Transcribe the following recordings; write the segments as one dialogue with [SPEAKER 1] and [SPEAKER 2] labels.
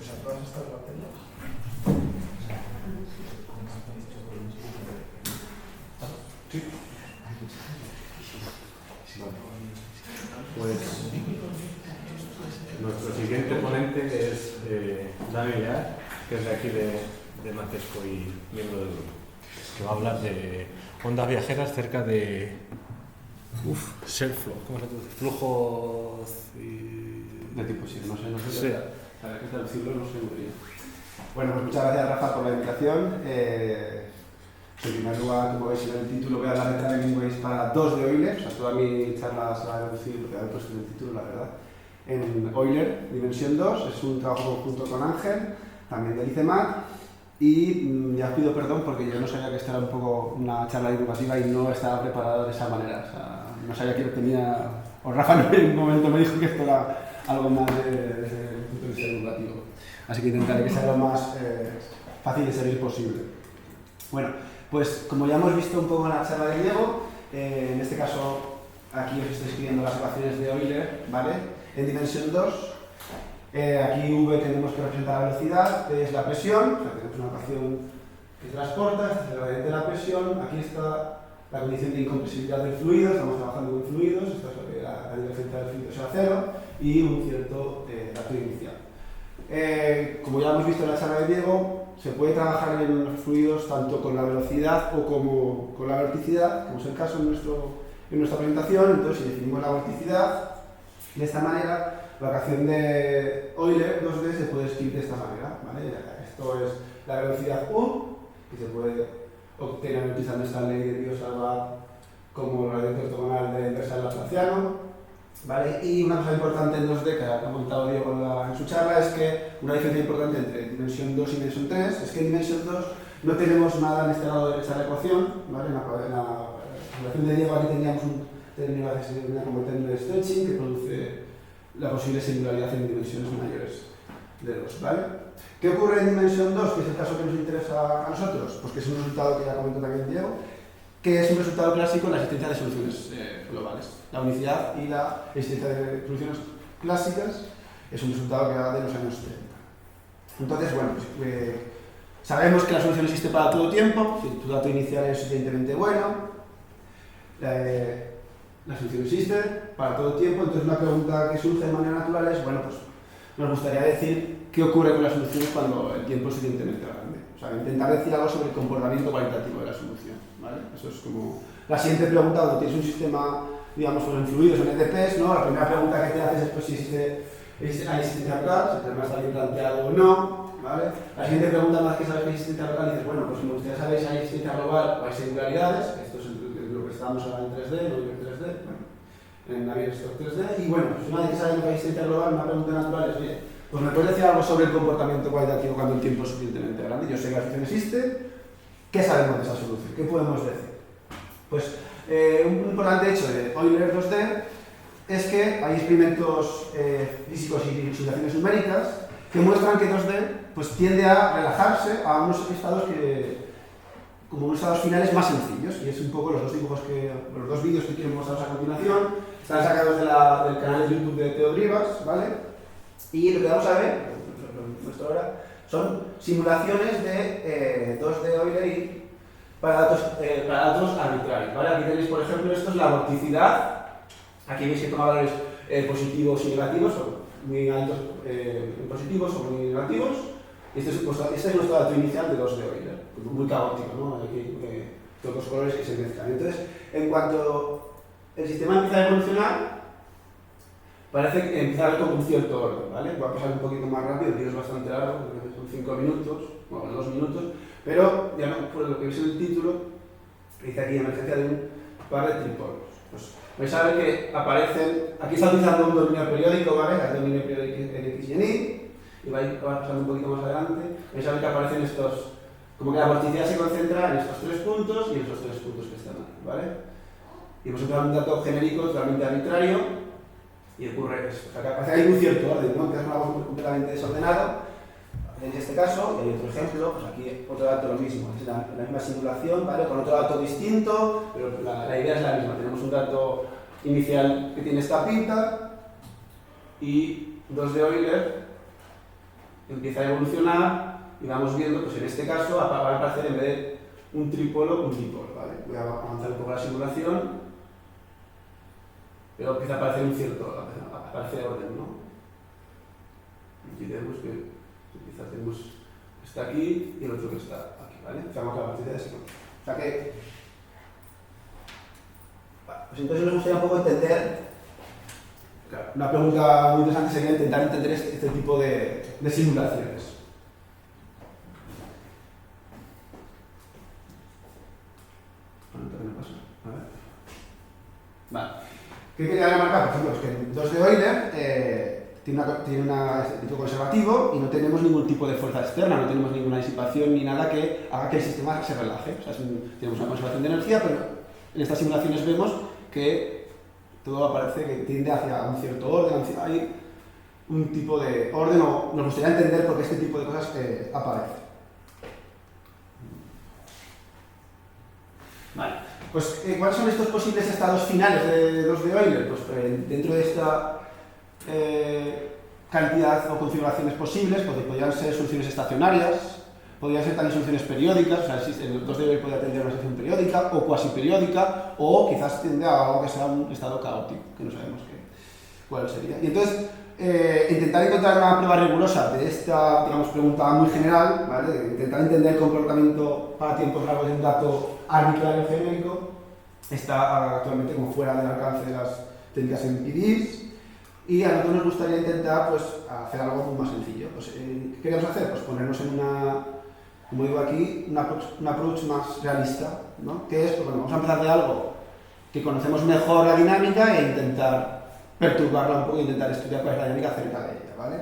[SPEAKER 1] ¿Os apruebas estas baterías? Sí.
[SPEAKER 2] Pues nuestro siguiente ponente es Dani Leal, que es de aquí de Matesco y miembro del grupo, que va a hablar de ondas viajeras cerca de Shellflow, ¿cómo se traduce? Flujos
[SPEAKER 3] de tipo sí, no sé
[SPEAKER 2] sí.
[SPEAKER 3] Para qué traducirlo no sé muy bien. Bueno, pues muchas gracias Rafa por la invitación. En primer lugar, como veis en el título, voy a hablar de Traveling Ways para 2 de Euler. O sea, toda mi charla se va a reducir lo que habéis puesto en el título, la verdad. En Euler, dimensión 2, es un trabajo conjunto con Ángel, también del ICEMAT. Y ya os pido perdón porque yo no sabía que esta era un poco una charla divulgativa y no estaba preparado de esa manera. O sea, no sabía que tenía... O Rafa en un momento me dijo que esto era algo más desde el punto de vista divulgativo. Así que intentaré que sea lo más fácil de seguir posible. Bueno, pues como ya hemos visto un poco en la charla de Diego, en este caso aquí os estoy escribiendo las ecuaciones de Euler, ¿vale? En dimensión 2, aquí V tenemos que representar la velocidad, P es la presión, o sea, tenemos una ecuación que transporta, esta es el gradiente de la presión, aquí está la condición de incompresibilidad del fluido, estamos trabajando con fluidos, esto es lo que la divergencia del fluido sea cero, y un cierto dato inicial. Como ya hemos visto en la charla de Diego, se puede trabajar en los fluidos tanto con la velocidad o como con la vorticidad, como es el caso en nuestra presentación. Entonces, si definimos la vorticidad de esta manera, la ecuación de Euler 2D se puede escribir de esta manera, ¿vale? Esto es la velocidad U, que se puede obtener utilizando esta ley de Biot-Savart como gradiente ortogonal de la inversa del laplaciano. ¿Vale? Y una cosa importante en 2D que ha comentado Diego en su charla es que una diferencia importante entre dimensión 2 y dimensión 3 es que en dimensión 2 no tenemos nada en este lado derecho de la ecuación, ¿vale? En la ecuación de Diego aquí teníamos un término que se denomina como término de stretching que produce la posible singularidad en dimensiones mayores de 2, ¿vale? ¿Qué ocurre en dimensión 2, que es el caso que nos interesa a nosotros? Pues que es un resultado que ya comentó también Diego, que es un resultado clásico en la existencia de soluciones globales. La unicidad y la existencia de soluciones clásicas es un resultado que va de los años 30. Entonces, bueno, pues, sabemos que la solución existe para todo tiempo, si tu dato inicial es suficientemente bueno, la solución existe para todo tiempo. Entonces, una pregunta que surge de manera natural es, bueno, pues nos gustaría decir qué ocurre con las soluciones cuando el tiempo es suficientemente grande. O sea, intentar decir algo sobre el comportamiento cualitativo de la solución, ¿vale? Eso es como la siguiente pregunta cuando tienes un sistema, digamos, en fluidos, en EDPs, ¿no? La primera pregunta que te haces es pues, si hay existencia local, si el problema está bien planteado o no, ¿vale? La siguiente pregunta, más que sabes que hay existencia local, dices, bueno, pues me gustaría saber si hay existencia global o hay singularidades, esto es lo que estamos ahora en 3D, no en 3D, bueno, en Navier-Stokes 3D, y bueno, pues una vez que sabemos que hay existencia global, una pregunta natural es, oye, pues me puedes decir algo sobre el comportamiento cualitativo cuando el tiempo es suficientemente grande. Yo sé que la solución existe, ¿qué sabemos de esa solución? ¿Qué podemos decir? Pues un importante hecho de Euler 2D es que hay experimentos físicos y simulaciones numéricas que muestran que 2D pues, tiende a relajarse a unos estados como unos estados finales más sencillos, y es un poco los dos vídeos que quiero mostraros a continuación, están sacados del canal de YouTube de Teo Rivas, ¿vale? Y lo que vamos a ver, nuestra hora, son simulaciones de 2D Euler para datos arbitrarios, ¿vale? Aquí tenéis, por ejemplo, esto es la vorticidad. Aquí veis que toma valores positivos y negativos, o muy altos positivos o muy negativos. Y este es nuestro dato inicial de 2D Euler, muy caótico, ¿no? Aquí todos los colores que se mezclan. Entonces, en cuanto el sistema empieza a evolucionar, parece que empieza a haber como un cierto orden, ¿vale? Voy a pasar un poquito más rápido, el vídeo es bastante largo, son 5 minutos, bueno, 2 minutos, pero ya no, por lo que veis en el título, dice aquí emergencia de un par de tripolos. Pues vais a ver que aparecen, aquí está utilizando un dominio periódico, ¿vale? El dominio periódico en X y en Y, y vais pasando un poquito más adelante, vais a ver que aparecen estos, como que la vorticidad se concentra en estos 3 puntos y en esos 3 puntos que están aquí, ¿vale? Y hemos encontrado un dato genérico totalmente arbitrario, y ocurre eso. O sea, que hay un cierto orden, ¿no? Que es algo completamente desordenado. En este caso, y hay otro ejemplo, pues aquí otro dato lo mismo, es la misma simulación, ¿vale? Con otro dato distinto, pero la idea es la misma. Tenemos un dato inicial que tiene esta pinta y 2D Euler empieza a evolucionar y vamos viendo, pues en este caso va a aparecer en vez de un tripolo, un dipolo, ¿vale? Voy a avanzar un poco la simulación, pero empieza a aparecer un cierto, aparece orden, ¿no? Aquí tenemos que, quizás tenemos está aquí y el otro que está aquí, ¿vale? Fijamos que la partida es así. O sea que, pues entonces nos gustaría un poco entender, claro, una pregunta muy interesante sería intentar entender este tipo de simulaciones. Bueno, también pasa. A ver. Vale. ¿Qué quería remarcar? Por ejemplo, es que en 2 de Euler tiene un tipo conservativo y no tenemos ningún tipo de fuerza externa, no tenemos ninguna disipación ni nada que haga que el sistema se relaje. O sea, tenemos una conservación de energía, pero en estas simulaciones vemos que todo parece que tiende hacia un cierto orden, hay un tipo de orden, o nos gustaría entender por qué este tipo de cosas aparece. Vale, pues ¿cuáles son estos posibles estados finales de 2 de Euler? Pues dentro de esta cantidad o configuraciones posibles, podrían ser soluciones estacionarias, podrían ser también soluciones periódicas, o sea, el 2 de Euler podría tender a una solución periódica o cuasi periódica, o quizás tiende a algo que sea un estado caótico, que no sabemos cuál sería. Y entonces, intentar encontrar una prueba rigurosa de esta, digamos, pregunta muy general, ¿vale? De intentar entender el comportamiento para tiempos largos de un dato arbitrario genérico, está actualmente como fuera del alcance de las técnicas empíricas. Y a nosotros nos gustaría intentar pues, hacer algo más sencillo. Pues, ¿qué queríamos hacer? Pues ponernos en una, como digo aquí, un approach más realista, ¿no? Que es, pues bueno, vamos a empezar de algo que conocemos mejor la dinámica e intentar perturbarla un poco e intentar estudiar cuál es la dinámica acerca de ella, ¿vale?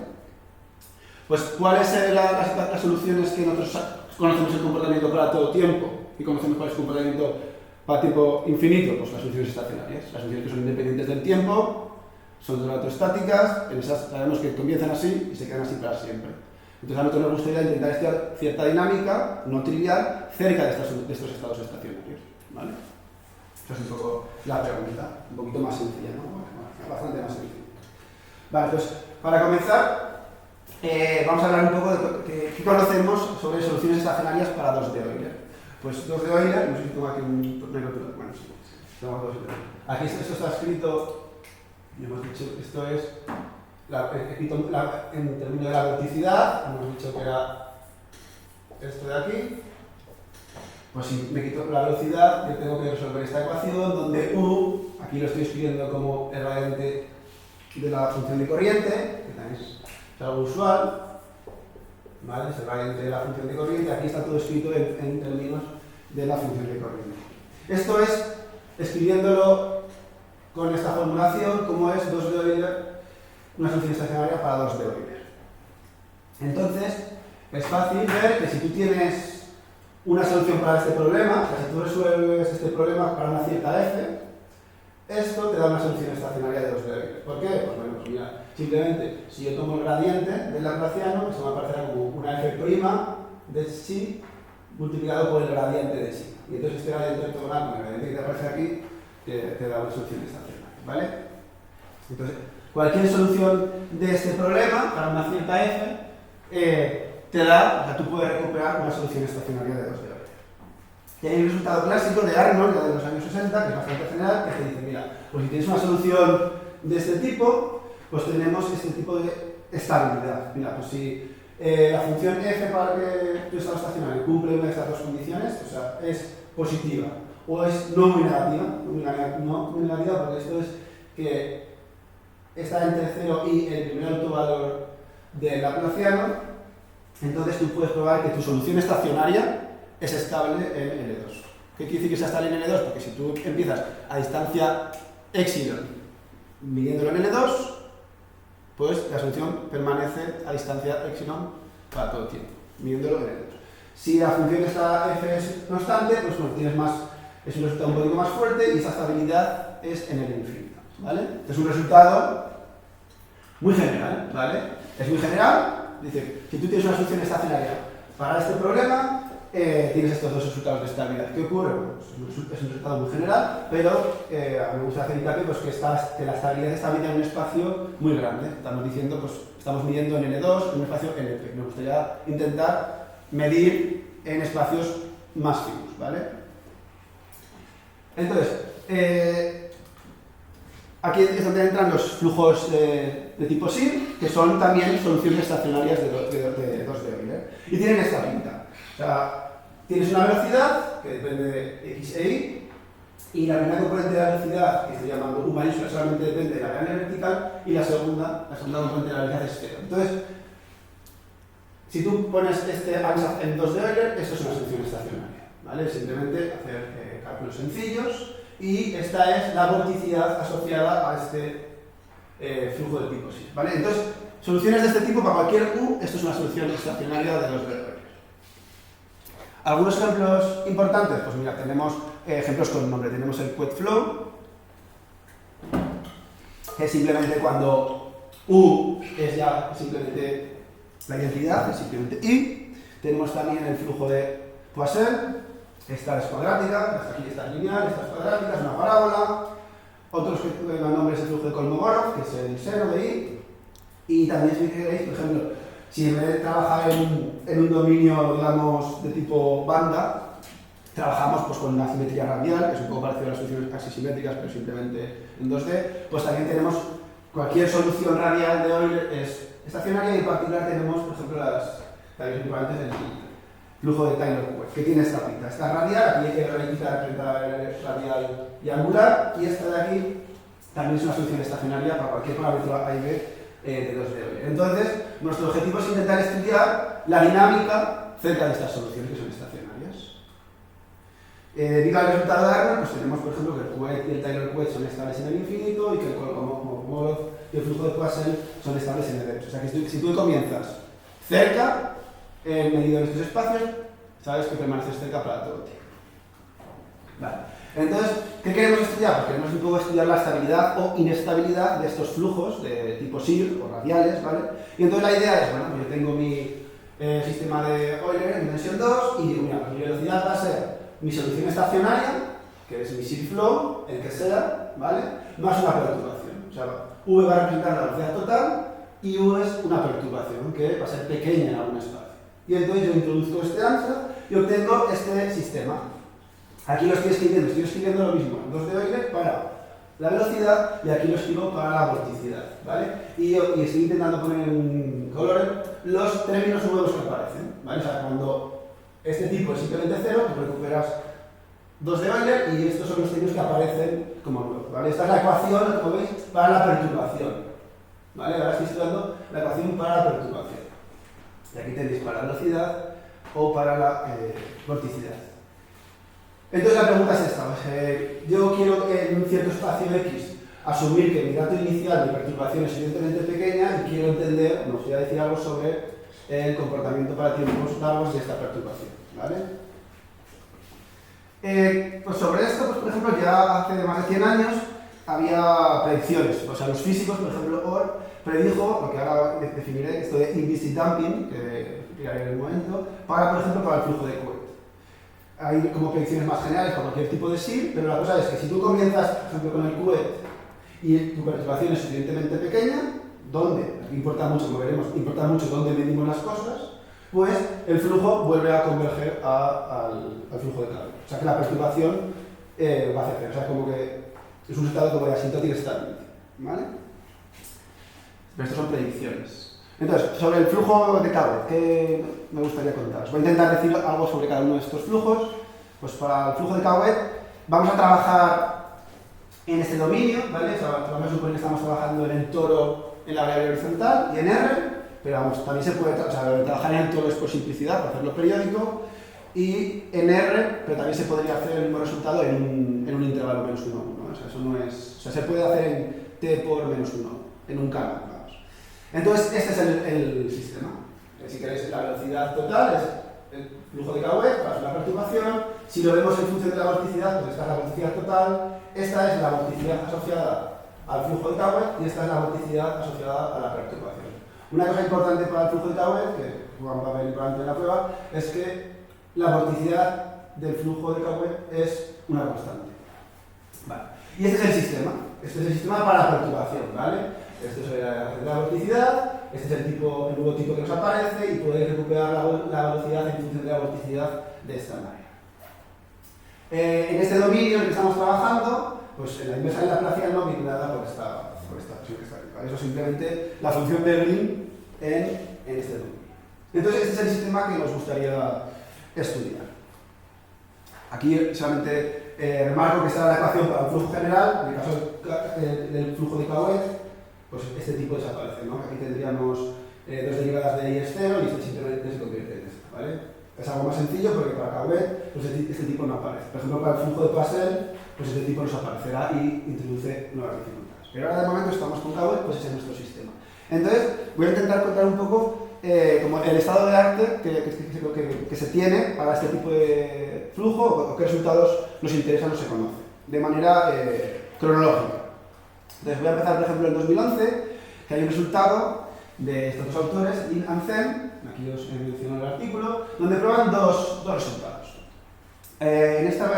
[SPEAKER 3] Pues, ¿cuáles son las soluciones que nosotros conocemos el comportamiento para todo tiempo y conocemos cuál es el comportamiento para tiempo infinito? Pues las soluciones estacionarias, las soluciones que son independientes del tiempo, son electrostáticas, en esas sabemos que comienzan así y se quedan así para siempre. Entonces a nosotros nos gustaría intentar estudiar cierta dinámica, no trivial, cerca de estos estados estacionarios, ¿vale? Esa es un poco la pregunta, un poquito más sencilla, ¿no? Bastante más sencilla. Vale, pues para comenzar, vamos a hablar un poco de qué conocemos sobre soluciones estacionarias para 2 de Euler. Pues 2 de Euler, no sé si tengo aquí un negro, bueno, sí, tengo 2 de Euler. Aquí esto está escrito. Y hemos dicho que esto es, en términos de la verticidad, hemos dicho que era esto de aquí. Pues si me quito la velocidad, yo tengo que resolver esta ecuación donde U, aquí lo estoy escribiendo como el gradiente de la función de corriente, que también es algo usual, ¿vale? Es el gradiente de la función de corriente, aquí está todo escrito en términos de la función de corriente. Esto es, escribiéndolo con esta formulación, como es 2 de Euler, una solución estacionaria para 2 de Euler. Entonces, es fácil ver que si tú tienes una solución para este problema, o sea, si tú resuelves este problema para una cierta f, esto te da una solución estacionaria de 2 de Euler. ¿Por qué? Pues bueno, pues mira, simplemente, si yo tomo el gradiente del laplaciano, esto me aparecerá como una f' de psi multiplicado por el gradiente de psi. Y entonces este gradiente ortogonal con el gradiente que te aparece aquí, te da una solución estacionaria, ¿vale? Entonces, cualquier solución de este problema para una cierta f te da, o sea, tú puedes recuperar una solución estacionaria de 2 de Euler. Y hay un resultado clásico de Arnold, ya de los años 60, que es bastante general, que te dice, mira, pues si tienes una solución de este tipo, pues tenemos este tipo de estabilidad. Mira, pues si la función f para que tu estado estacionario cumple una de estas dos condiciones, o sea, es positiva, o es no muy negativa, no muy negativa porque esto es que está entre 0 y el primer autovalor del laplaciano, entonces tú puedes probar que tu solución estacionaria es estable en L2. ¿Qué quiere decir que sea estable en L2? Porque si tú empiezas a distancia epsilon midiéndolo en L2, pues la solución permanece a distancia epsilon para todo el tiempo, midiéndolo en L2. Si la función esta f es constante, pues bueno, tienes más, es un resultado un poquito más fuerte y esa estabilidad es en el infinito, ¿vale? Es un resultado muy general, ¿vale? Es muy general, dice, si tú tienes una solución estacionaria para este problema, tienes estos dos resultados de estabilidad. ¿Qué ocurre? Bueno, pues es un resultado muy general, pero a mí me gusta hacer hincapié pues, que la estabilidad está medida en un espacio muy grande. Estamos diciendo, pues, Estamos midiendo en N2, en un espacio NP. Me gustaría intentar medir en espacios más finos, ¿vale? Entonces, aquí es donde entran los flujos de tipo SIR, que son también soluciones estacionarias de 2 de Euler. Y tienen esta pinta. O sea, tienes una velocidad que depende de x e y, y la primera componente de la velocidad, que estoy llamando u mayúscula, solamente depende de la variable vertical, y la segunda componente de la velocidad es 0. Entonces, si tú pones este ansatz en 2 de Euler, esto es una solución estacionaria, ¿vale? Simplemente hacer cálculos sencillos, y esta es la vorticidad asociada a este flujo de tipo SIR, ¿vale? Entonces, soluciones de este tipo para cualquier u, esto es una solución estacionaria de 2 de Euler. Algunos ejemplos importantes, pues mira, tenemos ejemplos con nombre. Tenemos el Couette flow, que es simplemente cuando u es ya simplemente la identidad, es simplemente y. Tenemos también el flujo de Poisson, esta es cuadrática, esta aquí está lineal, esta es cuadrática, es una parábola. Otros que tengan nombre es el flujo de Kolmogorov, que es el seno de i. Y también, si queréis, por ejemplo, si en vez de trabajar en un dominio, digamos, de tipo banda, trabajamos pues, con una simetría radial, que es un poco parecido a las soluciones axisimétricas, pero simplemente en 2D, pues también tenemos cualquier solución radial de Euler es estacionaria, y en particular tenemos, por ejemplo, las equivalentes del flujo de Taylor-Couette, que tiene esta pinta. Esta radial, aquí hay que representar radial y angular, y esta de aquí también es una solución estacionaria para cualquier parámetro A y B de 2D Euler. Entonces, nuestro objetivo es intentar estudiar la dinámica cerca de estas soluciones que son estacionarias. Debido al resultado de Arnold, pues tenemos, por ejemplo, que el Couette y el Taylor-Couette son estables en el infinito, y que el Kolmogorov y el flujo de Poisson son estables en el E. O sea que si tú comienzas cerca, medido en estos espacios, sabes que permaneces cerca para todo el tiempo. Vale. Entonces, ¿qué queremos estudiar? Pues queremos un poco estudiar la estabilidad o inestabilidad de estos flujos de tipo SIR o radiales, ¿vale? Y entonces la idea es, bueno, yo tengo mi sistema de Euler en dimensión 2 y digo, mira, pues mi velocidad va a ser mi solución estacionaria, que es mi SIR flow, el que sea, ¿vale? Más una perturbación. O sea, V va a representar la velocidad total y U es una perturbación que va a ser pequeña en algún espacio. Y entonces yo introduzco este ansatz y obtengo este sistema. Aquí lo estoy escribiendo lo mismo, en 2 de Euler para la velocidad, y aquí lo escribo para la vorticidad, ¿vale? Y estoy intentando poner en color los términos nuevos que aparecen, ¿vale? O sea, cuando este tipo es simplemente 0, tú recuperas 2 de Euler, y estos son los términos que aparecen como nuevos, ¿vale? Esta es la ecuación, como veis, para la perturbación, ¿vale? Ahora estoy estudiando la ecuación para la perturbación. Y aquí tenéis para la velocidad o para la vorticidad. Entonces la pregunta es esta, yo quiero en un cierto espacio X asumir que mi dato inicial de perturbación es evidentemente pequeña, y quiero entender, os voy a decir algo sobre el comportamiento para tiempos largos de esta perturbación, ¿vale? Pues sobre esto, pues por ejemplo, ya hace más de 100 años había predicciones. O sea, los físicos, por ejemplo, Orr predijo lo que ahora definiré, esto de implicit damping, que explicaré en un momento, por ejemplo, para el flujo de Couette. Hay como predicciones más generales para cualquier tipo de SIR, pero la cosa es que si tú comienzas, por ejemplo, con el Couette y tu perturbación es suficientemente pequeña, donde, aquí importa mucho, como veremos, importa mucho dónde medimos las cosas, pues el flujo vuelve a converger al flujo de calor. O sea que la perturbación va a hacer, o sea, como que es un estado como de asymptotic stability, ¿vale? Pero estas son predicciones. Entonces, sobre el flujo de Couette, ¿qué me gustaría contaros? Voy a intentar decir algo sobre cada uno de estos flujos. Pues para el flujo de Couette vamos a trabajar en este dominio, ¿vale? O sea, vamos a suponer que estamos trabajando en el toro en la variable horizontal y en R, pero vamos, también se puede trabajar en el toro es por simplicidad, para hacerlo periódico, y en R, pero también se podría hacer el mismo resultado en un intervalo menos 1, 1, ¿no? O sea, eso no es, o sea, se puede hacer en t por menos 1, en un canal, vamos. Entonces, este es el sistema. Si queréis, la velocidad total es el flujo de Couette para la perturbación. Si lo vemos en función de la vorticidad, pues esta es la vorticidad total, esta es la vorticidad asociada al flujo de Couette y esta es la vorticidad asociada a la perturbación. Una cosa importante para el flujo de Couette, que vamos a ver importante en la prueba, es que la vorticidad del flujo de Couette es una constante. Vale. Y este es el sistema. Este es el sistema para la perturbación, ¿vale? Esto es la vorticidad, este es el nuevo tipo que nos aparece y podéis recuperar la velocidad en función de la vorticidad de esta manera. En este dominio en el que estamos trabajando, pues en la inversa de la Laplaciano no viene nada por esta expresión que está aquí, ¿vale? Eso es simplemente la función de Green en este dominio. Entonces este es el sistema que nos gustaría estudiar. Aquí solamente remarco que está la ecuación para un flujo general. En el caso del flujo de Couette, pues este tipo desaparece, ¿no? Aquí tendríamos dos derivadas de y es cero y este simplemente se convierte en esto, ¿vale? Es algo más sencillo porque para Couette pues este tipo no aparece. Por ejemplo, para el flujo de Poisson, pues este tipo nos aparecerá y introduce nuevas dificultades. Pero ahora de momento estamos con Couette, pues ese es nuestro sistema. Entonces, voy a intentar contar un poco como el estado de arte que se tiene para este tipo de flujo o qué resultados nos interesan o se conocen, de manera cronológica. Entonces voy a empezar, por ejemplo, en 2011, que hay un resultado de estos dos autores, Lin and Zen, aquí os he mencionado el artículo, donde prueban dos resultados. En esta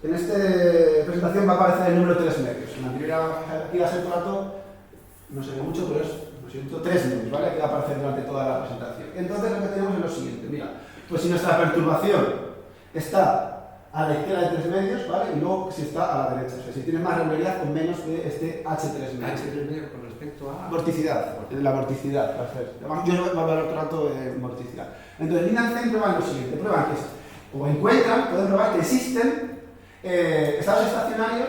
[SPEAKER 3] presentación va a aparecer el número 3 medios. En la primera, aquí va a ser todo el rato, no se ve mucho, pero es, lo siento, 3 medios, ¿vale? Que va a aparecer durante toda la presentación. Entonces lo que tenemos es lo siguiente, mira, pues si nuestra perturbación está a la izquierda de 3 medios, ¿vale? Y luego si está a la derecha, o sea, si tienes más regularidad o menos de este H3 medios.
[SPEAKER 1] H3 medio con respecto a...
[SPEAKER 3] Vorticidad, la vorticidad, va a ser. Yo voy a hablar otro rato de vorticidad. Entonces, Lin and Zen prueban lo siguiente, prueban que o encuentran, pueden probar que existen estados estacionarios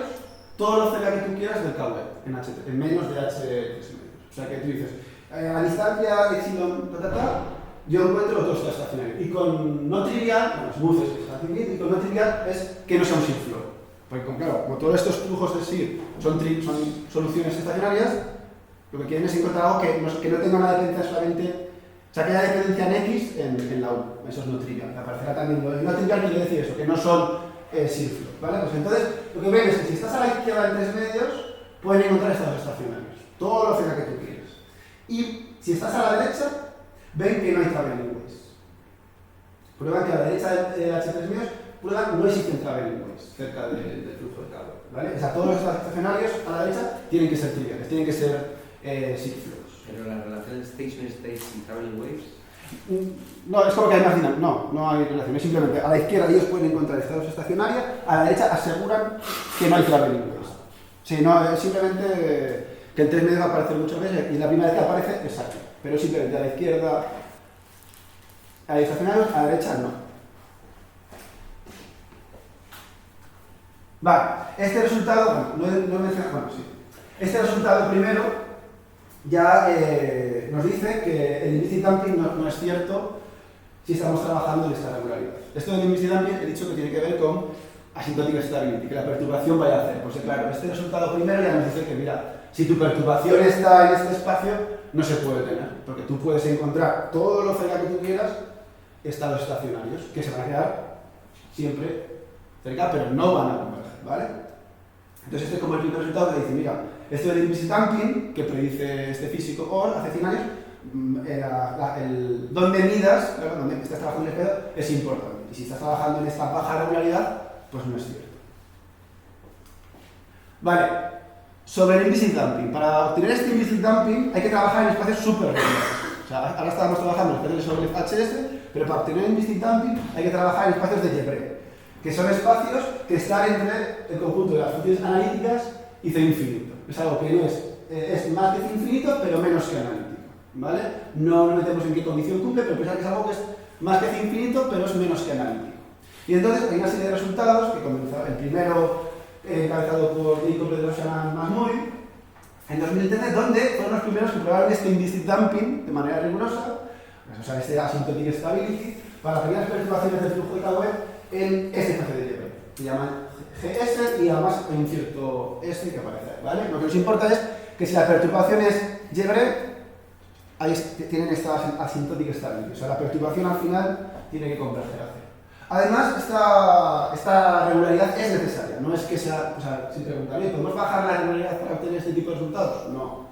[SPEAKER 3] todos los cerca que tú quieras del Couette, en menos de H3 medios. O sea que tú dices, a distancia epsilon, yo encuentro los dos estados estacionarios. Y con no trivial, bueno, smooth es que está infinito, y con no trivial es que no sea un shear flow. Porque claro, como todos estos flujos de shear son soluciones estacionarias, lo que quieren es encontrar algo que no tenga una dependencia solamente, o sea, que haya dependencia en X en la U. Eso es no trivial. Me aparecerá también lo de no trivial, quiere decir eso, que no son shear flow, ¿vale? Pues entonces, lo que ven es que si estás a la izquierda en 3 medios, pueden encontrar estados estacionarios, todo lo cerca que tú quieras. Y si estás a la derecha, ven que no hay traveling waves. Prueban que a la derecha de H3 medios, no existen traveling waves cerca del flujo de Couette, ¿vale? O sea, todos los estados estacionarios a la derecha tienen que ser triviales, tienen que ser shear flows.
[SPEAKER 1] Pero la relación station states y traveling waves...
[SPEAKER 3] No, es como que hay más dinámica. No hay relación. Es simplemente a la izquierda ellos pueden encontrar estados estacionarios, a la derecha aseguran que no hay traveling waves. Sí, no, es simplemente que el 3 medios va a aparecer muchas veces y la primera vez que aparece es aquí. Pero simplemente a la izquierda hay estacionarios, a la derecha no. Vale, este resultado, sí. Este resultado primero ya nos dice que el implicit damping no es cierto si estamos trabajando en esta regularidad. Esto del implicit damping he dicho que tiene que ver con asymptotic stability, que la perturbación vaya a hacer. Pues claro, este resultado primero ya nos dice que, mira, si tu perturbación está en este espacio, no se puede tener, porque tú puedes encontrar todo lo cerca que tú quieras estados estacionarios, que se van a quedar siempre cerca, pero no van a converger, ¿vale? Entonces este es como el primer resultado que dice, mira, esto del implicit damping, que predice este físico Orr hace 100 años, donde midas, claro, donde estás trabajando en el pedo, es importante. Y si estás trabajando en esta baja regularidad, pues no es cierto. Vale, sobre el implicit damping. Para obtener este implicit damping hay que trabajar en espacios súper regulares. O sea, ahora estábamos trabajando en espacios sobre el HS, pero para obtener el implicit damping hay que trabajar en espacios de Debré, que son espacios que están entre el conjunto de las funciones analíticas y C infinito. Es algo que no es más que C infinito, pero menos que analítico, ¿vale? No nos metemos en qué condición cumple, pero pensar que es algo que es más que C infinito, pero es menos que analítico. Y entonces hay una serie de resultados que comenzó el primero encabezado por Jacob Bedrosian más Murray en 2013, donde fueron los primeros que probaron este implicit damping de manera rigurosa, o sea, este asymptotic stability, para pequeñas perturbaciones del flujo de Couette en este espacio de Debré. Se llama GS y además hay un cierto S que aparece ahí, ¿vale? Lo que nos importa es que si la perturbación es Debré, ahí tienen esta asymptotic stability, o sea, la perturbación al final tiene que converger hacia. Además, esta regularidad es necesaria, no es que sea, o sea, si preguntaría, ¿podemos bajar la regularidad para obtener este tipo de resultados? No.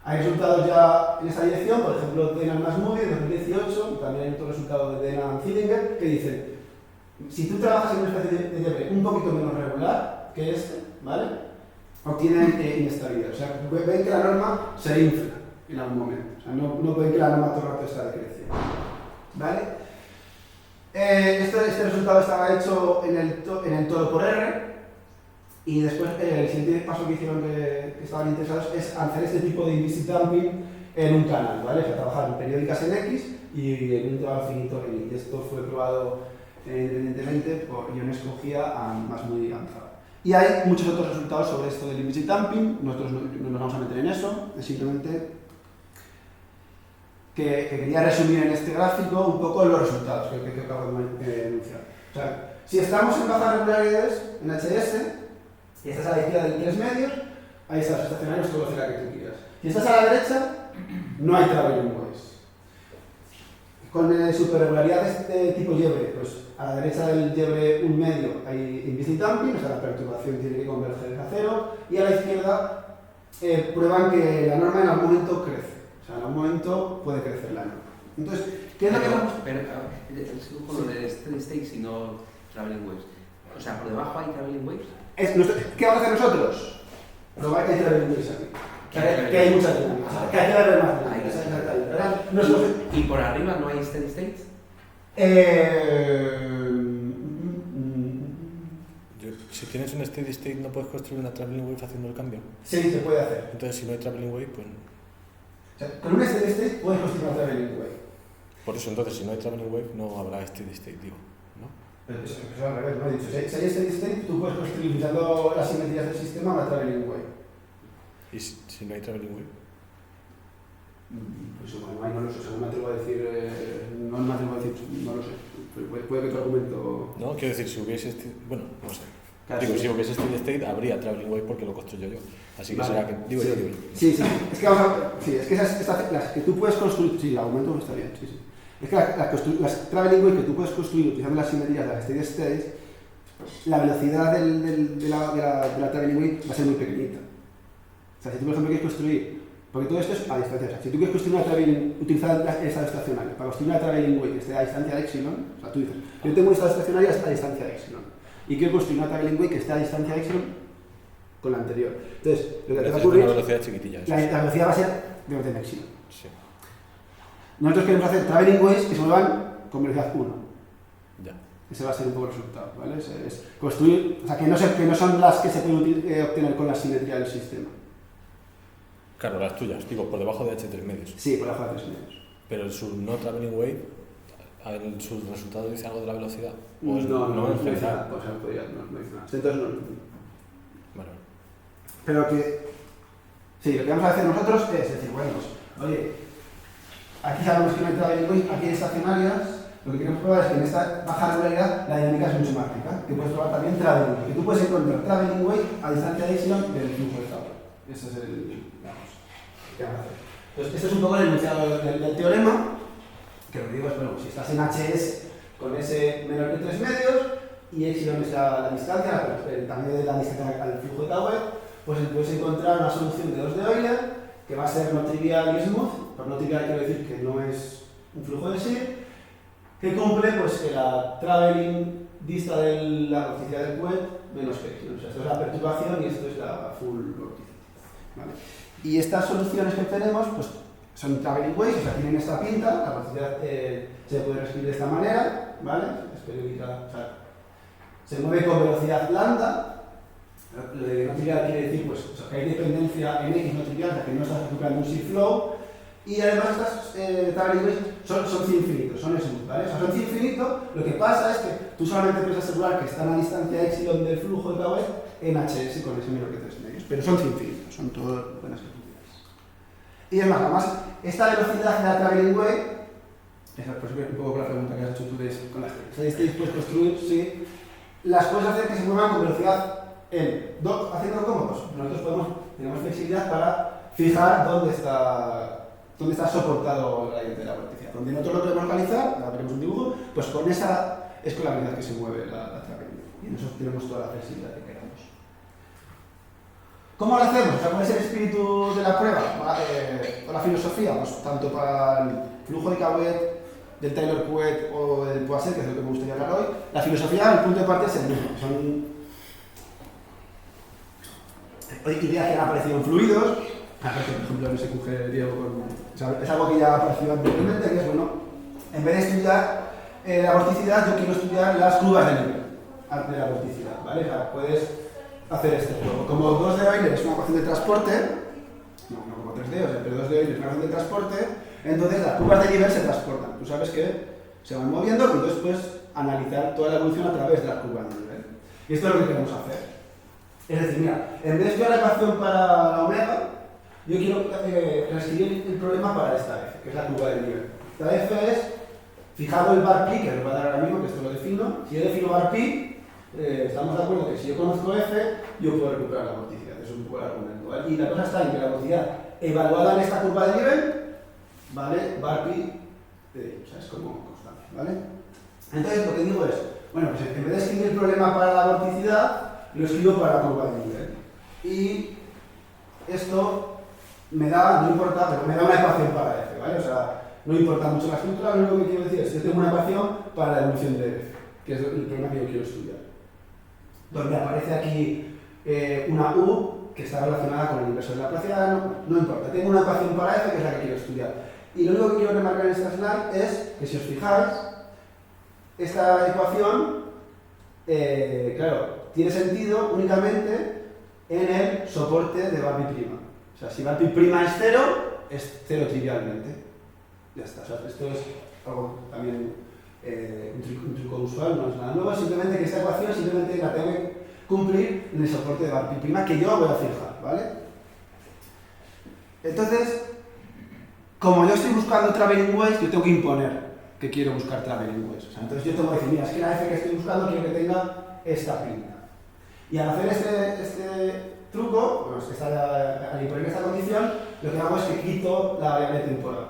[SPEAKER 3] Hay resultados ya en esta dirección, por ejemplo, Denham más Moody en 2018, y también hay otro resultado de Denham Zillinger, que dicen, si tú trabajas en una especie de Debré un poquito menos regular que este, ¿vale? Obtienen inestabilidad, o sea, ven que la norma se infla. en algún momento. O sea, no pueden que la norma todo el rato está decreciendo. ¿Vale? Este resultado estaba hecho en el todo por R, y después el siguiente paso que hicieron que estaban interesados es hacer este tipo de implicit dumping en un canal, ¿vale? O sea, trabajar en periódicas en X y en un intervalo finito en Y. Y esto fue probado independientemente por Ionesco GIA más muy avanzado. Y hay muchos otros resultados sobre esto del implicit dumping. Nosotros no nos vamos a meter en eso, es simplemente que quería resumir en este gráfico un poco los resultados que acabo de enunciar. O sea, si estamos en bajas regularidades en HS, y estás a la izquierda de 3 medios, ahí están los estacionarios con velocidad que tú quieras. Si estás a la derecha, no hay traveling waves. Con superregularidades de tipo Liebre, pues a la derecha del Liebre 1 medio hay implicit dumping, o sea, la perturbación tiene que converger a cero, y a la izquierda prueban que la norma en algún momento crece. O sea, en algún momento puede crecer la norma. Entonces, ¿qué es lo que vamos?
[SPEAKER 1] Pero, es con lo de steady state y no traveling waves. O sea, por debajo hay traveling waves.
[SPEAKER 3] ¿Qué vamos a hacer nosotros? Probar que hay traveling waves aquí. Que hay muchas dinámicas. Que hay que haber más dinámicas.
[SPEAKER 1] ¿Y por arriba no hay steady state?
[SPEAKER 2] Si tienes un steady state, ¿no puedes construir una traveling wave haciendo el cambio?
[SPEAKER 3] Sí, se puede hacer.
[SPEAKER 2] Entonces, si no hay traveling wave, pues...
[SPEAKER 3] O sea, con un steady state puedes construir una traveling wave.
[SPEAKER 2] Por eso, entonces, si no hay traveling wave, no habrá steady state, digo, ¿no?
[SPEAKER 3] Pero eso es al revés, no he dicho. Si hay steady state, tú puedes construir utilizando las simetrías del sistema una traveling wave.
[SPEAKER 2] ¿Y si no hay traveling wave?
[SPEAKER 3] Pues bueno, ahí no lo sé, o sea, no me atrevo a decir, no lo sé. Puede que tu argumento...
[SPEAKER 2] No, quiero decir, si hubiese... Bueno, no sé.
[SPEAKER 3] Claro,
[SPEAKER 2] Digo,
[SPEAKER 3] sí.
[SPEAKER 2] si hubiese steady state, habría traveling wave porque lo construyo yo. Así que
[SPEAKER 3] Vale.
[SPEAKER 2] será que... Digo
[SPEAKER 3] sí.
[SPEAKER 2] yo, digo.
[SPEAKER 3] Sí, sí. Es que vamos a... Sí, es que las que tú puedes construir... Sí, el argumento está bien, sí, sí. Es que las traveling wave que tú puedes construir utilizando las simetrías de las steady states, la velocidad de la traveling wave va a ser muy pequeñita. O sea, si tú, por ejemplo, quieres construir... Porque todo esto es a distancia. O sea, si tú quieres construir una traveling... Utilizar el estado estacionario para construir una traveling wave que esté a distancia de epsilon, o sea, tú dices, yo tengo un estado estacionario a distancia de epsilon y quiero construir una traveling wave que esté a distancia de epsilon con la anterior. Entonces, lo que te va a ocurrir...
[SPEAKER 2] Una velocidad chiquitilla. Eso.
[SPEAKER 3] La velocidad va a ser de orden de epsilon.
[SPEAKER 2] Sí.
[SPEAKER 3] Nosotros queremos hacer traveling waves que se muevan con velocidad 1.
[SPEAKER 2] Ya.
[SPEAKER 3] Ese va a ser un poco el resultado, ¿vale? Es construir, o sea, que no son las que se pueden obtener con la simetría del sistema.
[SPEAKER 2] Claro, las tuyas, digo, por debajo de H3 medios.
[SPEAKER 3] Sí, por debajo de 3 medios.
[SPEAKER 2] Pero su no traveling wave, en su resultado dice algo de la velocidad. ¿O
[SPEAKER 3] No,
[SPEAKER 2] es-
[SPEAKER 3] no
[SPEAKER 2] en
[SPEAKER 3] dice
[SPEAKER 2] general?
[SPEAKER 3] nada. O sea, no dice nada. Entonces no.
[SPEAKER 2] Vale.
[SPEAKER 3] Pero que... Sí, lo que vamos a hacer nosotros es decir, bueno, pues, oye, aquí sabemos que no hay traveling wave, aquí hay estacionarias. Lo que queremos probar es que en esta baja regularidad la dinámica es mucho más rica. Que puedes probar también traveling wave. Que tú puedes encontrar traveling wave a distancia de epsilon del flujo de Taylor. Ese es el... Vamos, ¿qué vamos a hacer? Entonces, este es un poco el enunciado del teorema. Que lo que digo es, bueno, si estás en HS con S menor que 3 medios y epsilon es la distancia, el tamaño de la distancia al flujo de Taylor, pues puedes encontrar una solución de 2 de Euler que va a ser no trivial y smooth. Por no trivial quiero decir que no es un flujo de Scheer, que cumple pues que la traveling dista de la vorticidad del cohet menos que epsilon. O sea, esto es la perturbación y esto es la full vorticity. ¿Vale? Y estas soluciones que tenemos pues son traveling waves, o sea, tienen esta pinta, la vorticidad se puede escribir de esta manera, ¿vale? Es periódica, o sea, se mueve con velocidad lambda. Lo de no trivial quiere decir pues, o sea, que hay dependencia en X no trivial, o sea, que no estás ejecutando un shift flow. Y además estas traveling waves son C infinitos, son smooth, ¿vale? O sea, son C infinito, lo que pasa es que tú solamente puedes asegurar que están a distancia epsilon del flujo de Taubert en HS con S menor que 3 medios, pero son C infinitos, son todas buenas cantidades. Y además, esta velocidad de la traveling wave, esa es un poco la pregunta que has hecho tú con las steady states, puedes construir, sí, las puedes hacer que se muevan con velocidad N. ¿Haciendo cómo? Pues nosotros tenemos flexibilidad para fijar dónde está soportado la de la vorticidad. Donde nosotros lo queremos localizar, ahora veremos un dibujo, pues con esa es con la velocidad que se mueve la traveling. Y nosotros tenemos toda la flexibilidad que queramos. ¿Cómo lo hacemos? O sea, ¿cuál es el espíritu de la prueba? O la filosofía, pues tanto para el flujo de Cabet, del Taylor-Couette o del Poisson, que es lo que me gustaría hablar hoy, la filosofía, el punto de partida es el mismo. Son ideas que han aparecido en fluidos, Por ejemplo, no se coge Diego con... O sea, es algo que ya apareció anteriormente, que es, bueno, en vez de estudiar la vorticidad, yo quiero estudiar las curvas de nivel de la vorticidad, ¿vale? O sea, puedes hacer este juego. Como 2 de Euler es una ecuación de transporte, no como 3 de Euler, pero 2 de Euler es una ecuación de transporte, entonces las curvas de nivel se transportan. Tú sabes que se van moviendo y entonces puedes analizar toda la evolución a través de las curvas de nivel. Y esto es lo que queremos hacer. Es decir, mira, en vez de estudiar la ecuación para la omega, yo quiero reescribir el problema para esta f, que es la curva de nivel. Esta f es, fijado el bar pi, que nos va a dar ahora mismo, que esto lo defino. Si yo defino bar pi, estamos de acuerdo que si yo conozco f, yo puedo recuperar la vorticidad. Eso es un poco el argumento, ¿vale? Y la cosa está en que la vorticidad evaluada en esta curva de nivel, ¿vale? Bar pi, o sea, es como constante, ¿vale? Entonces lo que digo es, bueno, pues en vez de escribir el problema para la vorticidad, lo escribo para la curva de nivel. Y esto me da, no importa, pero me da una ecuación para f, ¿vale? O sea, no importa mucho la estructura, lo único que quiero decir es que tengo una ecuación para la evolución de f, que es el problema que yo quiero estudiar. Donde aparece aquí una u que está relacionada con el inversor de la Laplaciano, no importa, tengo una ecuación para f que es la que quiero estudiar. Y lo único que quiero remarcar en esta slide es que si os fijáis, esta ecuación, claro, tiene sentido únicamente en el soporte de bar pi'. O sea, si bar pi' es 0, es 0 trivialmente. Ya está. O sea, esto es algo también un truco usual, no es nada nuevo, simplemente que esta ecuación simplemente la tengo que cumplir en el soporte de bar pi' que yo voy a fijar, ¿vale? Entonces, como yo estoy buscando traveling waves, yo tengo que imponer que quiero buscar traveling waves. O sea, entonces yo tengo que decir, mira, es que la f que estoy buscando quiero que tenga esta pinta. Y al hacer este truco, pues al imponer esta condición, lo que hago es que quito la variable temporal.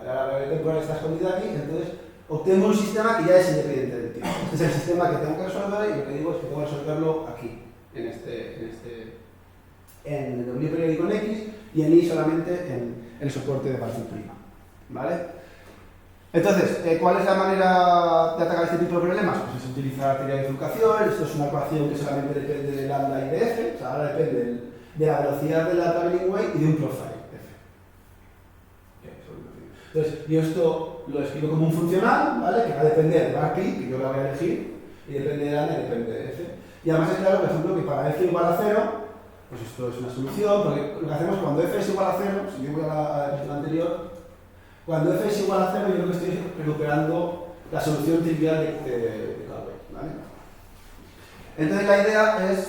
[SPEAKER 3] La variable temporal está escondida aquí, entonces obtengo un sistema que ya es independiente del tiempo. Este es el sistema que tengo que resolver y lo que digo es que tengo que resolverlo aquí, en el dominio periódico en X y en Y solamente en el soporte de bar pi'. ¿Vale? Entonces, ¿cuál es la manera de atacar este tipo de problemas? Pues es utilizar teoría de bifurcación. Esto es una ecuación que solamente depende de lambda y de f, o sea, ahora depende de la velocidad de la traveling wave y de un profile f. Entonces, yo esto lo escribo como un funcional, ¿vale? Que va a depender de bar pi, que yo la voy a elegir, y depende de lambda y depende de f. Y además es claro, por ejemplo, que para f igual a 0, pues esto es una solución, porque lo que hacemos cuando f es igual a 0, si yo voy a la definición anterior, cuando f es igual a 0, yo lo que estoy recuperando la solución trivial de Calvert, ¿vale? Entonces la idea es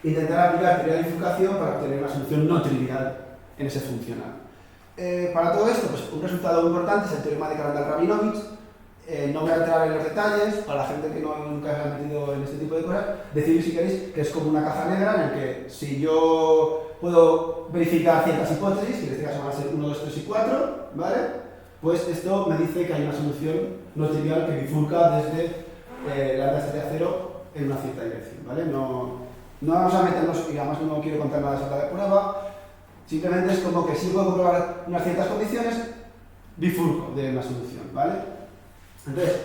[SPEAKER 3] intentar aplicar teoría de bifurcación para obtener una solución no trivial en ese funcional. Para todo esto, pues un resultado importante es el teorema de Karandal-Rabinovich. No voy a entrar en los detalles, para la gente que nunca se ha metido en este tipo de cosas, decidir si queréis que es como una caja negra en la que si yo puedo verificar ciertas hipótesis, que en este caso van a ser 1, 2, 3 y 4, ¿vale? Pues esto me dice que hay una solución no trivial que bifurca desde lambda estaría 0 en una cierta dirección, ¿vale? No vamos a meternos, y además no quiero contar nada de esa de prueba, simplemente es como que si puedo comprobar unas ciertas condiciones, bifurco de una solución, ¿vale? Entonces,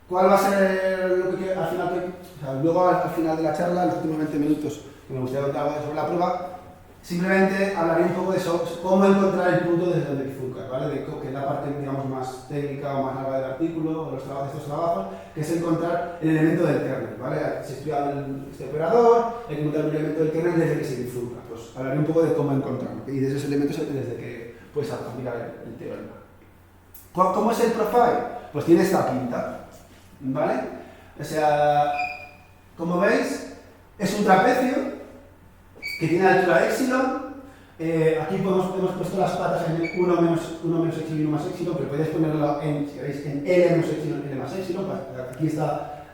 [SPEAKER 3] ¿cuál va a ser lo que al final? O sea, luego al final de la charla, en los últimos 20 minutos, que me gustaría contar algo sobre la prueba, simplemente hablaré un poco de eso, cómo encontrar el punto desde donde bifurcar, ¿vale? Que es la parte, digamos, más técnica o más larga del artículo, o de estos trabajos, que es encontrar el elemento del kernel, ¿vale? Se estudia este operador, hay que encontrar el elemento del kernel desde que se bifurca. Pues hablaré un poco de cómo encontrarlo, y de esos elementos desde que puedes aplicar el teorema. ¿Cómo es el profile? Pues tiene esta pinta, ¿vale? O sea, como veis, es un trapecio que tiene altura epsilon. Aquí hemos puesto las patas en 1 menos epsilon y 1 más epsilon, pero podéis ponerlo en, si queréis, en L menos epsilon y L más epsilon. Aquí está,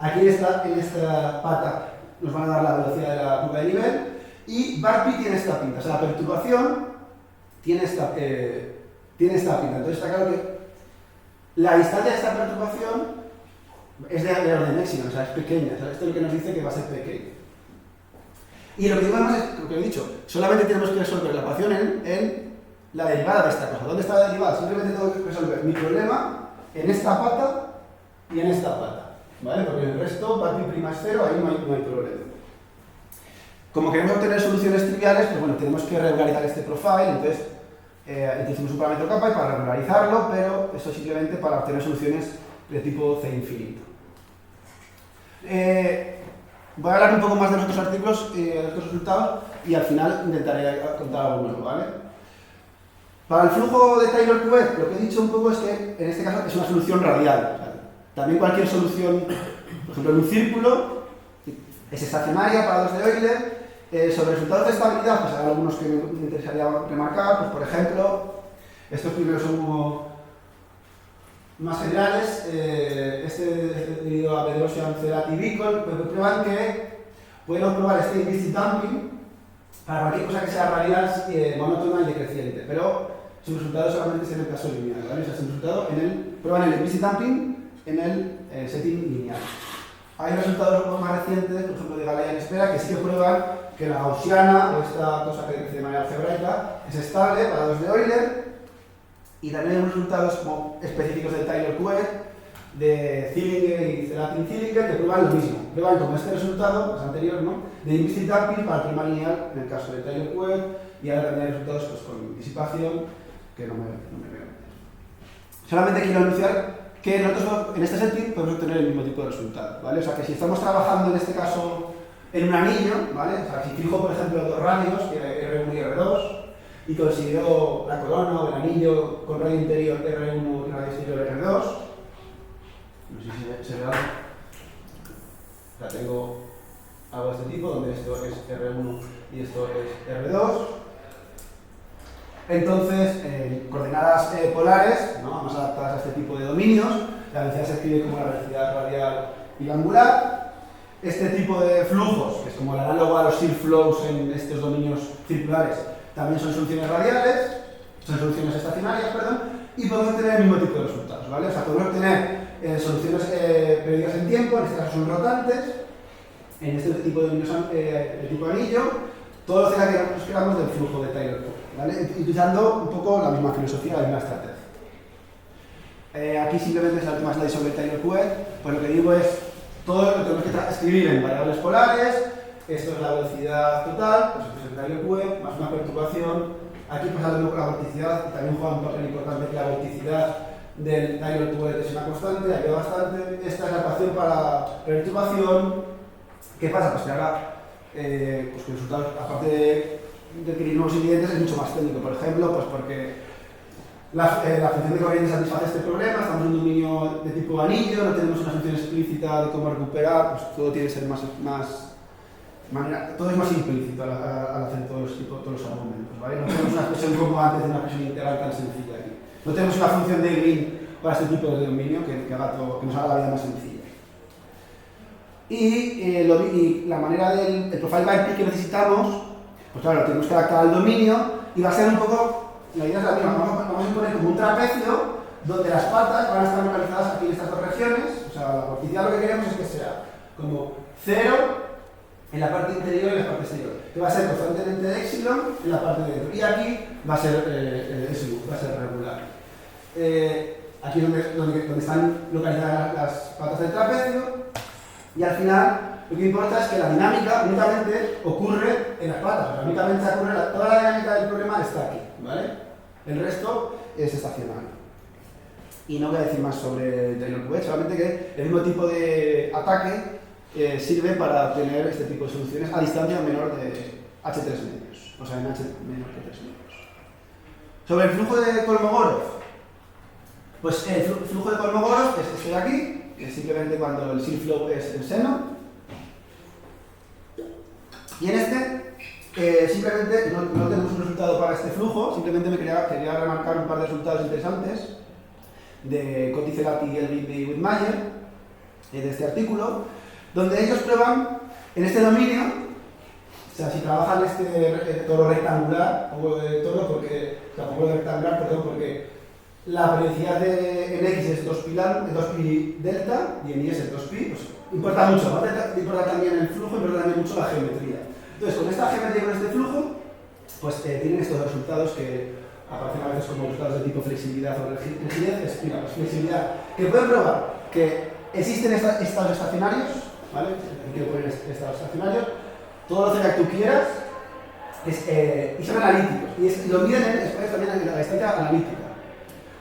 [SPEAKER 3] en esta pata nos van a dar la velocidad de la curva de nivel. Y bar pi tiene esta pinta, o sea, la perturbación tiene esta pinta. Entonces está claro que la distancia de esta perturbación es de orden epsilon, o sea, es pequeña. O sea, esto es lo que nos dice que va a ser pequeño. Y lo que digo además es lo que he dicho, solamente tenemos que resolver la ecuación en la derivada de esta cosa. ¿Dónde está la derivada? Simplemente tengo que resolver mi problema en esta pata y en esta pata, ¿vale? Porque en el resto, bar pi' es 0, ahí no hay problema. Como queremos obtener soluciones triviales, pues bueno, tenemos que regularizar este profile, entonces introducimos un parámetro kappa para regularizarlo, pero eso simplemente para obtener soluciones de tipo C infinito. Voy a hablar un poco más de los otros artículos, de los otros resultados, y al final intentaré contar algo nuevo, ¿vale? Para el flujo de Taylor-Couette, lo que he dicho un poco es que en este caso es una solución radial. ¿Vale? También cualquier solución, por ejemplo, en un círculo, es estacionaria para los de Euler. Sobre resultados de estabilidad, pues hay algunos que me interesaría remarcar. Pues, por ejemplo, estos primeros son como más generales. Este debido a Bedrosian, Cerati y Bicol, prueban que pueden probar este implicit damping para cualquier cosa que sea radial, monótona y decreciente, pero sus resultados solamente es en el caso lineal, ¿vale? O sea, su resultado prueban el implicit damping en el setting lineal. Hay resultados más recientes, por ejemplo de Galois en espera, que sí que prueban que la gaussiana, o esta cosa que decrece de manera algebraica, es estable para los de Euler, y también hay resultados como específicos del Taylor-Couette, de Zillinger y Zelatin-Zillinger, que prueban lo mismo. Prueban como este resultado, pues anterior, ¿no?, de implicit damping para el problema lineal en el caso de Taylor-Couette, y ahora también hay resultados pues, con disipación, que no me veo. Solamente quiero anunciar que nosotros en este setting podemos obtener el mismo tipo de resultado, ¿vale? O sea que si estamos trabajando en este caso en un anillo, ¿vale? O sea, si fijo por ejemplo dos radios, R1 y R2, y considero la corona o el anillo con radio interior R1 y radio exterior R2, no sé si se ve algo. Ya tengo algo de este tipo, donde esto es R1 y esto es R2. Entonces, coordenadas polares, ¿no?, más adaptadas a este tipo de dominios, la velocidad se escribe como la velocidad radial y angular. Este tipo de flujos, que es como el análogo a los shear flows en estos dominios circulares, también son soluciones radiales, son soluciones estacionarias, perdón, y podemos tener el mismo tipo de resultados, ¿vale? O sea, podemos tener soluciones periódicas en tiempo, en este caso son rotantes, en este tipo de dominios de tipo anillo, todo lo que nos queramos del flujo de Taylor-Couette, ¿vale? Utilizando un poco la misma filosofía, la misma estrategia. Aquí simplemente es la última slide sobre Taylor-Couette, pues lo que digo es, todo lo tenemos que escribir en variables polares, esto es la velocidad total, pues esto es el Taylor-Couette, más una perturbación, aquí pasa lo mismo con la vorticidad, y también juega un papel importante que la vorticidad del Taylor-Couette es una constante, ayuda bastante. Esta es la ecuación para perturbación. ¿Qué pasa? Pues que ahora, pues que el resultado, aparte de que nuevos ingredientes, es mucho más técnico. Por ejemplo, pues porque la función de corriente satisface este problema, estamos en un dominio de tipo anillo, no tenemos una función explícita de cómo recuperar, pues todo tiene que ser todo es más implícito al hacer todos los argumentos, ¿vale? No tenemos una expresión como antes de una expresión integral tan sencilla aquí. No tenemos una función de Green para este tipo de dominio que nos haga la vida más sencilla. Y la manera del profile by P que necesitamos, pues claro, tenemos que adaptar al dominio y va a ser un poco, la idea es la misma, vamos a poner como un trapecio donde las patas van a estar localizadas aquí en estas dos regiones, o sea, la vorticidad lo que queremos es que sea como 0 en la parte interior y en la parte exterior, que va a ser constantemente de epsilon en la parte de dentro, y aquí va a ser epsilon, va a ser regular. Aquí donde están localizadas las patas del trapecio, y al final lo que importa es que la dinámica únicamente ocurre en las patas, o sea, únicamente ocurre toda la dinámica del problema está aquí, ¿vale? El resto es estacionario. Y no voy a decir más sobre Taylor-Couette, solamente que el mismo tipo de ataque sirve para obtener este tipo de soluciones a distancia menor de h3 medios, o sea, en h menor que 3 medios. Sobre el flujo de Kolmogorov, pues el flujo de Kolmogorov es este de aquí, que es simplemente cuando el shear flow es el seno. Y en este, simplemente no tenemos un resultado para este flujo, simplemente quería remarcar un par de resultados interesantes de Coty, Cerati, Elvin y Wittmayer, de este artículo, donde ellos prueban en este dominio, o sea, si trabajan este toro rectangular, porque la periodicidad en X es 2pi delta y en Y es 2pi, pues importa mucho, ¿no? Importa también el flujo, importa también mucho la geometría. Entonces, con esta geometría y con este flujo, pues tienen estos resultados que aparecen a veces como resultados de tipo flexibilidad o rigidez, pues flexibilidad, que pueden probar que existen estados estacionarios, ¿vale? Aquí quiero poner estados estacionarios, todo lo cerca que tú quieras, y son analíticos, y lo miden también en la distancia analítica.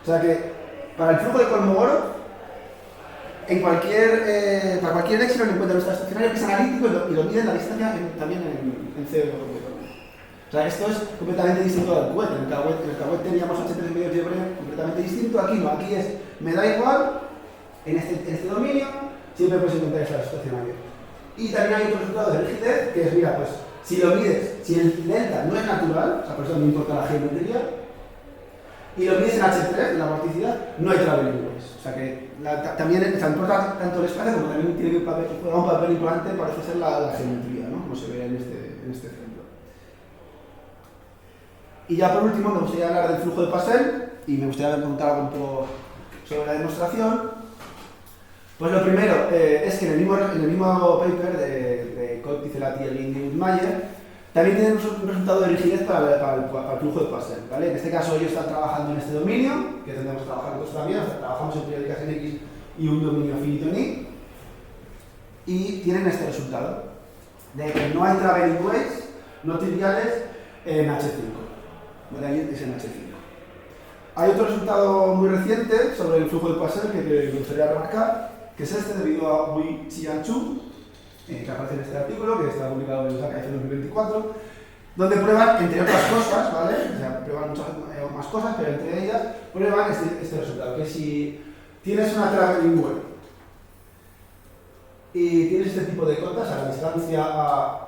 [SPEAKER 3] O sea que para el flujo de Kolmogorov, para cualquier epsilon encuentra nuestro estacionario que es analítico y lo miden la distancia también en CO2. O sea, esto es completamente distinto del cohete. En el cohete teníamos H3 medios de Bremner completamente distinto. Aquí no, aquí es, me da igual, en este dominio, siempre puedes encontrar esa estacionario. Y también hay otro resultado de rigidez, que es, mira, pues, si lo mides, si el delta no es natural, o sea, por eso no importa la geometría, y lo mides en H3, en la vorticidad, no hay traveling waves. O sea que también importa tanto el espacio como también tiene que jugar un papel importante, parece ser la geometría, ¿no? Como se ve en este ejemplo. Y ya por último me gustaría hablar del flujo de Poiseuille y me gustaría preguntar algo un poco sobre la demostración. Pues lo primero es que en el mismo paper de Cotti, Celati, Elgin y Mayer también tienen un resultado de rigidez para el flujo de Poiseuille, ¿vale? En este caso ellos están trabajando en este dominio, que es donde hemos trabajado nosotros también, o sea, trabajamos en periódicas en X y un dominio finito en Y, y tienen este resultado, de que no hay traveling waves no triviales en H5. ¿Vale? Ahí es en H5. Hay otro resultado muy reciente sobre el flujo de Poiseuille que me gustaría remarcar, que es este debido a Wei Xian Chu, que aparece en este artículo, que está publicado en Osaka en 2024, donde prueban, entre otras cosas, ¿vale? O sea, prueban muchas más cosas, pero entre ellas prueban este resultado, que si tienes una traveling wave y tienes este tipo de cotas a la distancia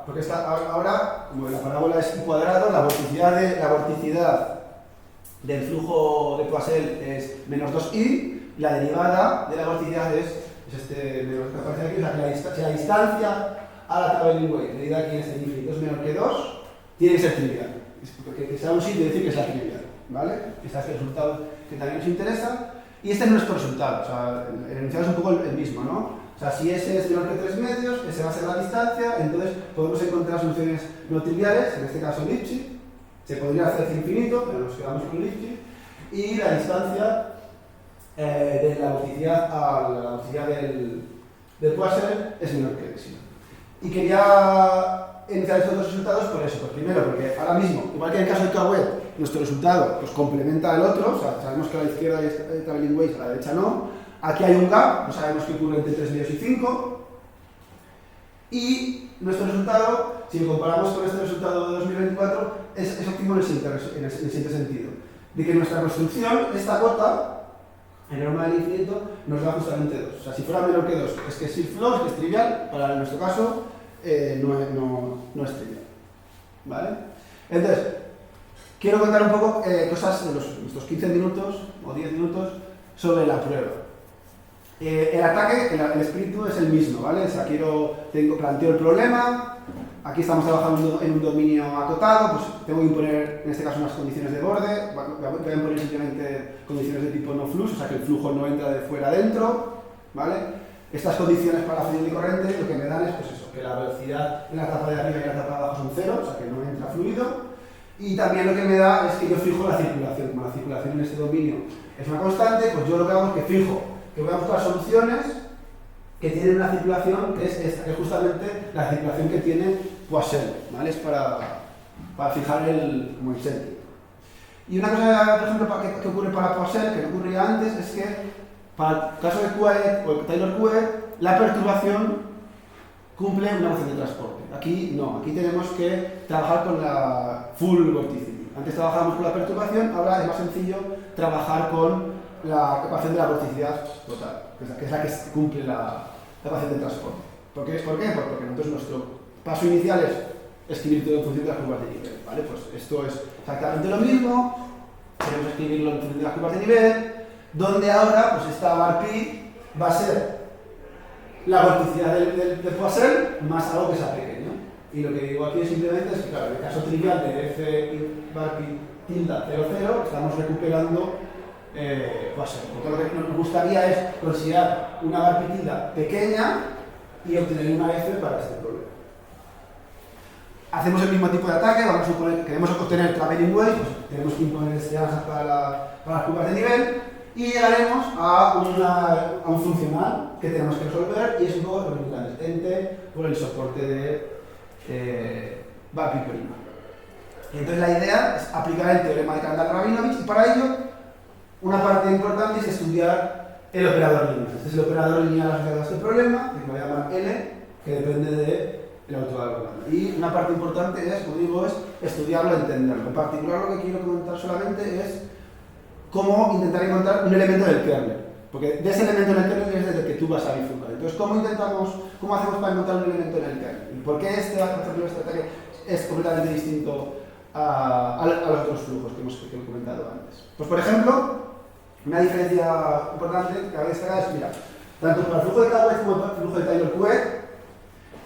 [SPEAKER 3] porque ahora, como la parábola es I cuadrado, la vorticidad del flujo de Poiseuille es menos 2i, la derivada de la vorticidad es menos que aparece aquí, o sea que la distancia a la traveling wave medida aquí en este infinito es menor que 2, tiene que ser trivial. Porque que sea un sí quiere decir que sea trivial, ¿vale? Este es el resultado que también nos interesa. Y este es nuestro resultado, o sea, el enunciado es un poco el mismo, ¿no? O sea, si S es menor que 3 medios, ese va a ser la distancia, entonces podemos encontrar soluciones no triviales, en este caso Lipschitz, se podría hacer hacia infinito, pero nos quedamos con Lipschitz, y la distancia de la vorticidad a la vorticidad del Poiseuille es menor que epsilon. Y quería iniciar estos dos resultados por eso, pues primero porque ahora mismo, igual que en el caso de Kawet, nuestro resultado pues, complementa al otro, o sea, sabemos que a la izquierda hay traveling waves, a la derecha no. Aquí hay un gap, no sabemos qué ocurre entre 3 medios y 5. Y nuestro resultado, si lo comparamos con este resultado de 2024, es óptimo en el siguiente sentido. De que nuestra construcción, esta cota, en norma del infinito, nos da justamente 2. O sea, si fuera menor que 2, es que es flow, es que es trivial, para nuestro caso no es trivial. ¿Vale? Entonces, quiero contar un poco cosas en estos 15 minutos o 10 minutos sobre la prueba. El ataque, el espíritu es el mismo, ¿vale? O sea, planteo el problema, aquí estamos trabajando en un dominio acotado, pues tengo que imponer, en este caso, unas condiciones de borde, voy a imponer simplemente condiciones de tipo no flux, o sea, que el flujo no entra de fuera adentro, ¿vale? Estas condiciones para la fusión de corriente lo que me dan es, pues eso, que la velocidad en la tapa de arriba y en la tapa de abajo son 0, o sea, que no entra fluido, y también lo que me da es que yo fijo la circulación, como la circulación en este dominio es una constante, pues yo lo que hago es que fijo que voy a buscar soluciones que tienen una circulación que es justamente la circulación que tiene Poiseuille, ¿vale? Es para fijar el sentido. Y una cosa, por ejemplo, que ocurre para Poiseuille, que no ocurría antes, es que para el caso de Couet o el Taylor-Couet, la perturbación cumple una ecuación de transporte. Aquí no, aquí tenemos que trabajar con la full vorticity. Antes trabajábamos con la perturbación, ahora es más sencillo trabajar con la ecuación de la vorticidad total, que es la que cumple la ecuación de transporte. ¿Por qué? Porque nosotros nuestro paso inicial es escribir todo en función de las curvas de nivel, ¿vale? Pues esto es exactamente lo mismo, queremos escribirlo en función de las curvas de nivel, donde ahora pues esta bar pi va a ser la vorticidad del Poiseuille más algo que sea pequeño. Y lo que digo aquí simplemente es que, claro, en el caso trivial de f bar pi tilde 0, 0, estamos recuperando Poiseuille. Porque lo que nos gustaría es considerar una bar pi tilde pequeña y obtener una f para este problema. Hacemos el mismo tipo de ataque, vamos a suponer que queremos obtener traveling wave, pues tenemos que imponer este alza para las curvas de nivel y llegaremos a un funcional que tenemos que resolver y es un poco lo que ente por el soporte de bar pi prima. Entonces la idea es aplicar el teorema de Kandel-Rabinovich y para ello una parte importante es estudiar el operador lineal. Este es el operador lineal asociado a este problema, que lo voy a llamar L, que depende del autovalor lambda. Y una parte importante es, como digo, es estudiarlo, entenderlo. En particular lo que quiero comentar solamente es cómo intentar encontrar un elemento del kernel. Porque de ese elemento en el kernel es desde el que tú vas a bifurcar. Entonces, ¿cómo hacemos para encontrar un elemento en el kernel? ¿Y por qué este ataque es completamente distinto a los otros flujos que hemos comentado antes? Pues, por ejemplo, una diferencia importante que cabe destacar es, mira, tanto para el flujo de Kawhi como para el flujo de Taylor-Couette,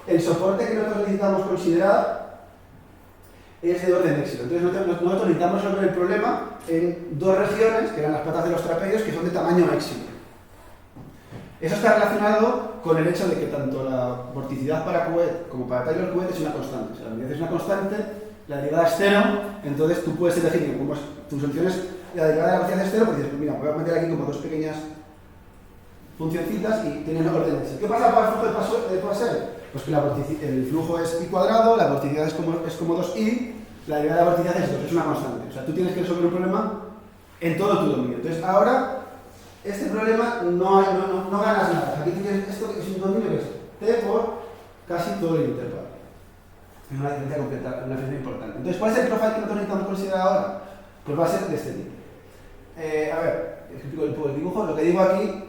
[SPEAKER 3] el soporte que nosotros necesitamos considerar es de orden éxito. Entonces nosotros necesitamos resolver el problema en dos regiones, que eran las patas de los trapecios, que son de tamaño éxito. Eso está relacionado con el hecho de que tanto la vorticidad para Couette como para Taylor-Couette es una constante. O sea, la es una constante, la derivada es cero, entonces tú puedes elegir como tu solución es la derivada de la velocidad es cero, pues dices, mira, voy a meter aquí como dos pequeñas funcioncitas y tienen orden éxito. ¿Qué pasa para el flujo de Poisson? Pues que el flujo es pi cuadrado, la vorticidad es como 2i, la derivada de la vorticidad es 2, es una constante. O sea, tú tienes que resolver un problema en todo tu dominio. Entonces, ahora, este problema no ganas nada. Aquí tienes esto que es un dominio que es t por casi todo el intervalo. Es una diferencia completa, una diferencia importante. Entonces, ¿cuál es el profile que nosotros necesitamos considerar ahora? Pues va a ser de este tipo. A ver, explico un poco el dibujo. Lo que digo aquí,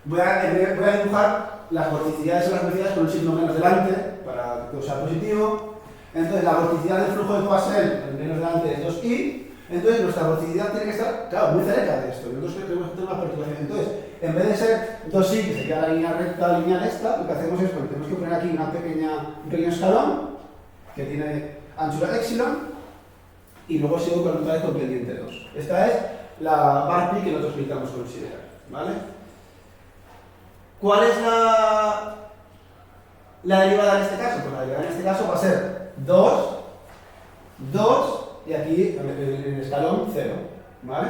[SPEAKER 3] voy a dibujar las vorticidades o las velocidades con un signo menos delante para que sea positivo. Entonces la vorticidad del flujo de Poisson, el menos delante es 2i. Entonces nuestra vorticidad tiene que estar, claro, muy cerca de esto. Nosotros queremos hacer una perturbación. Entonces, en vez de ser 2i, que sería la línea recta lineal esta, lo que hacemos es, tenemos que poner aquí un pequeño escalón que tiene anchura epsilon y luego sigo con otra vez con pendiente 2. Esta es la bar pi que nosotros necesitamos considerar, ¿vale? ¿Cuál es la derivada en este caso? Pues la derivada en este caso va a ser 2 y aquí en el escalón 0, ¿vale?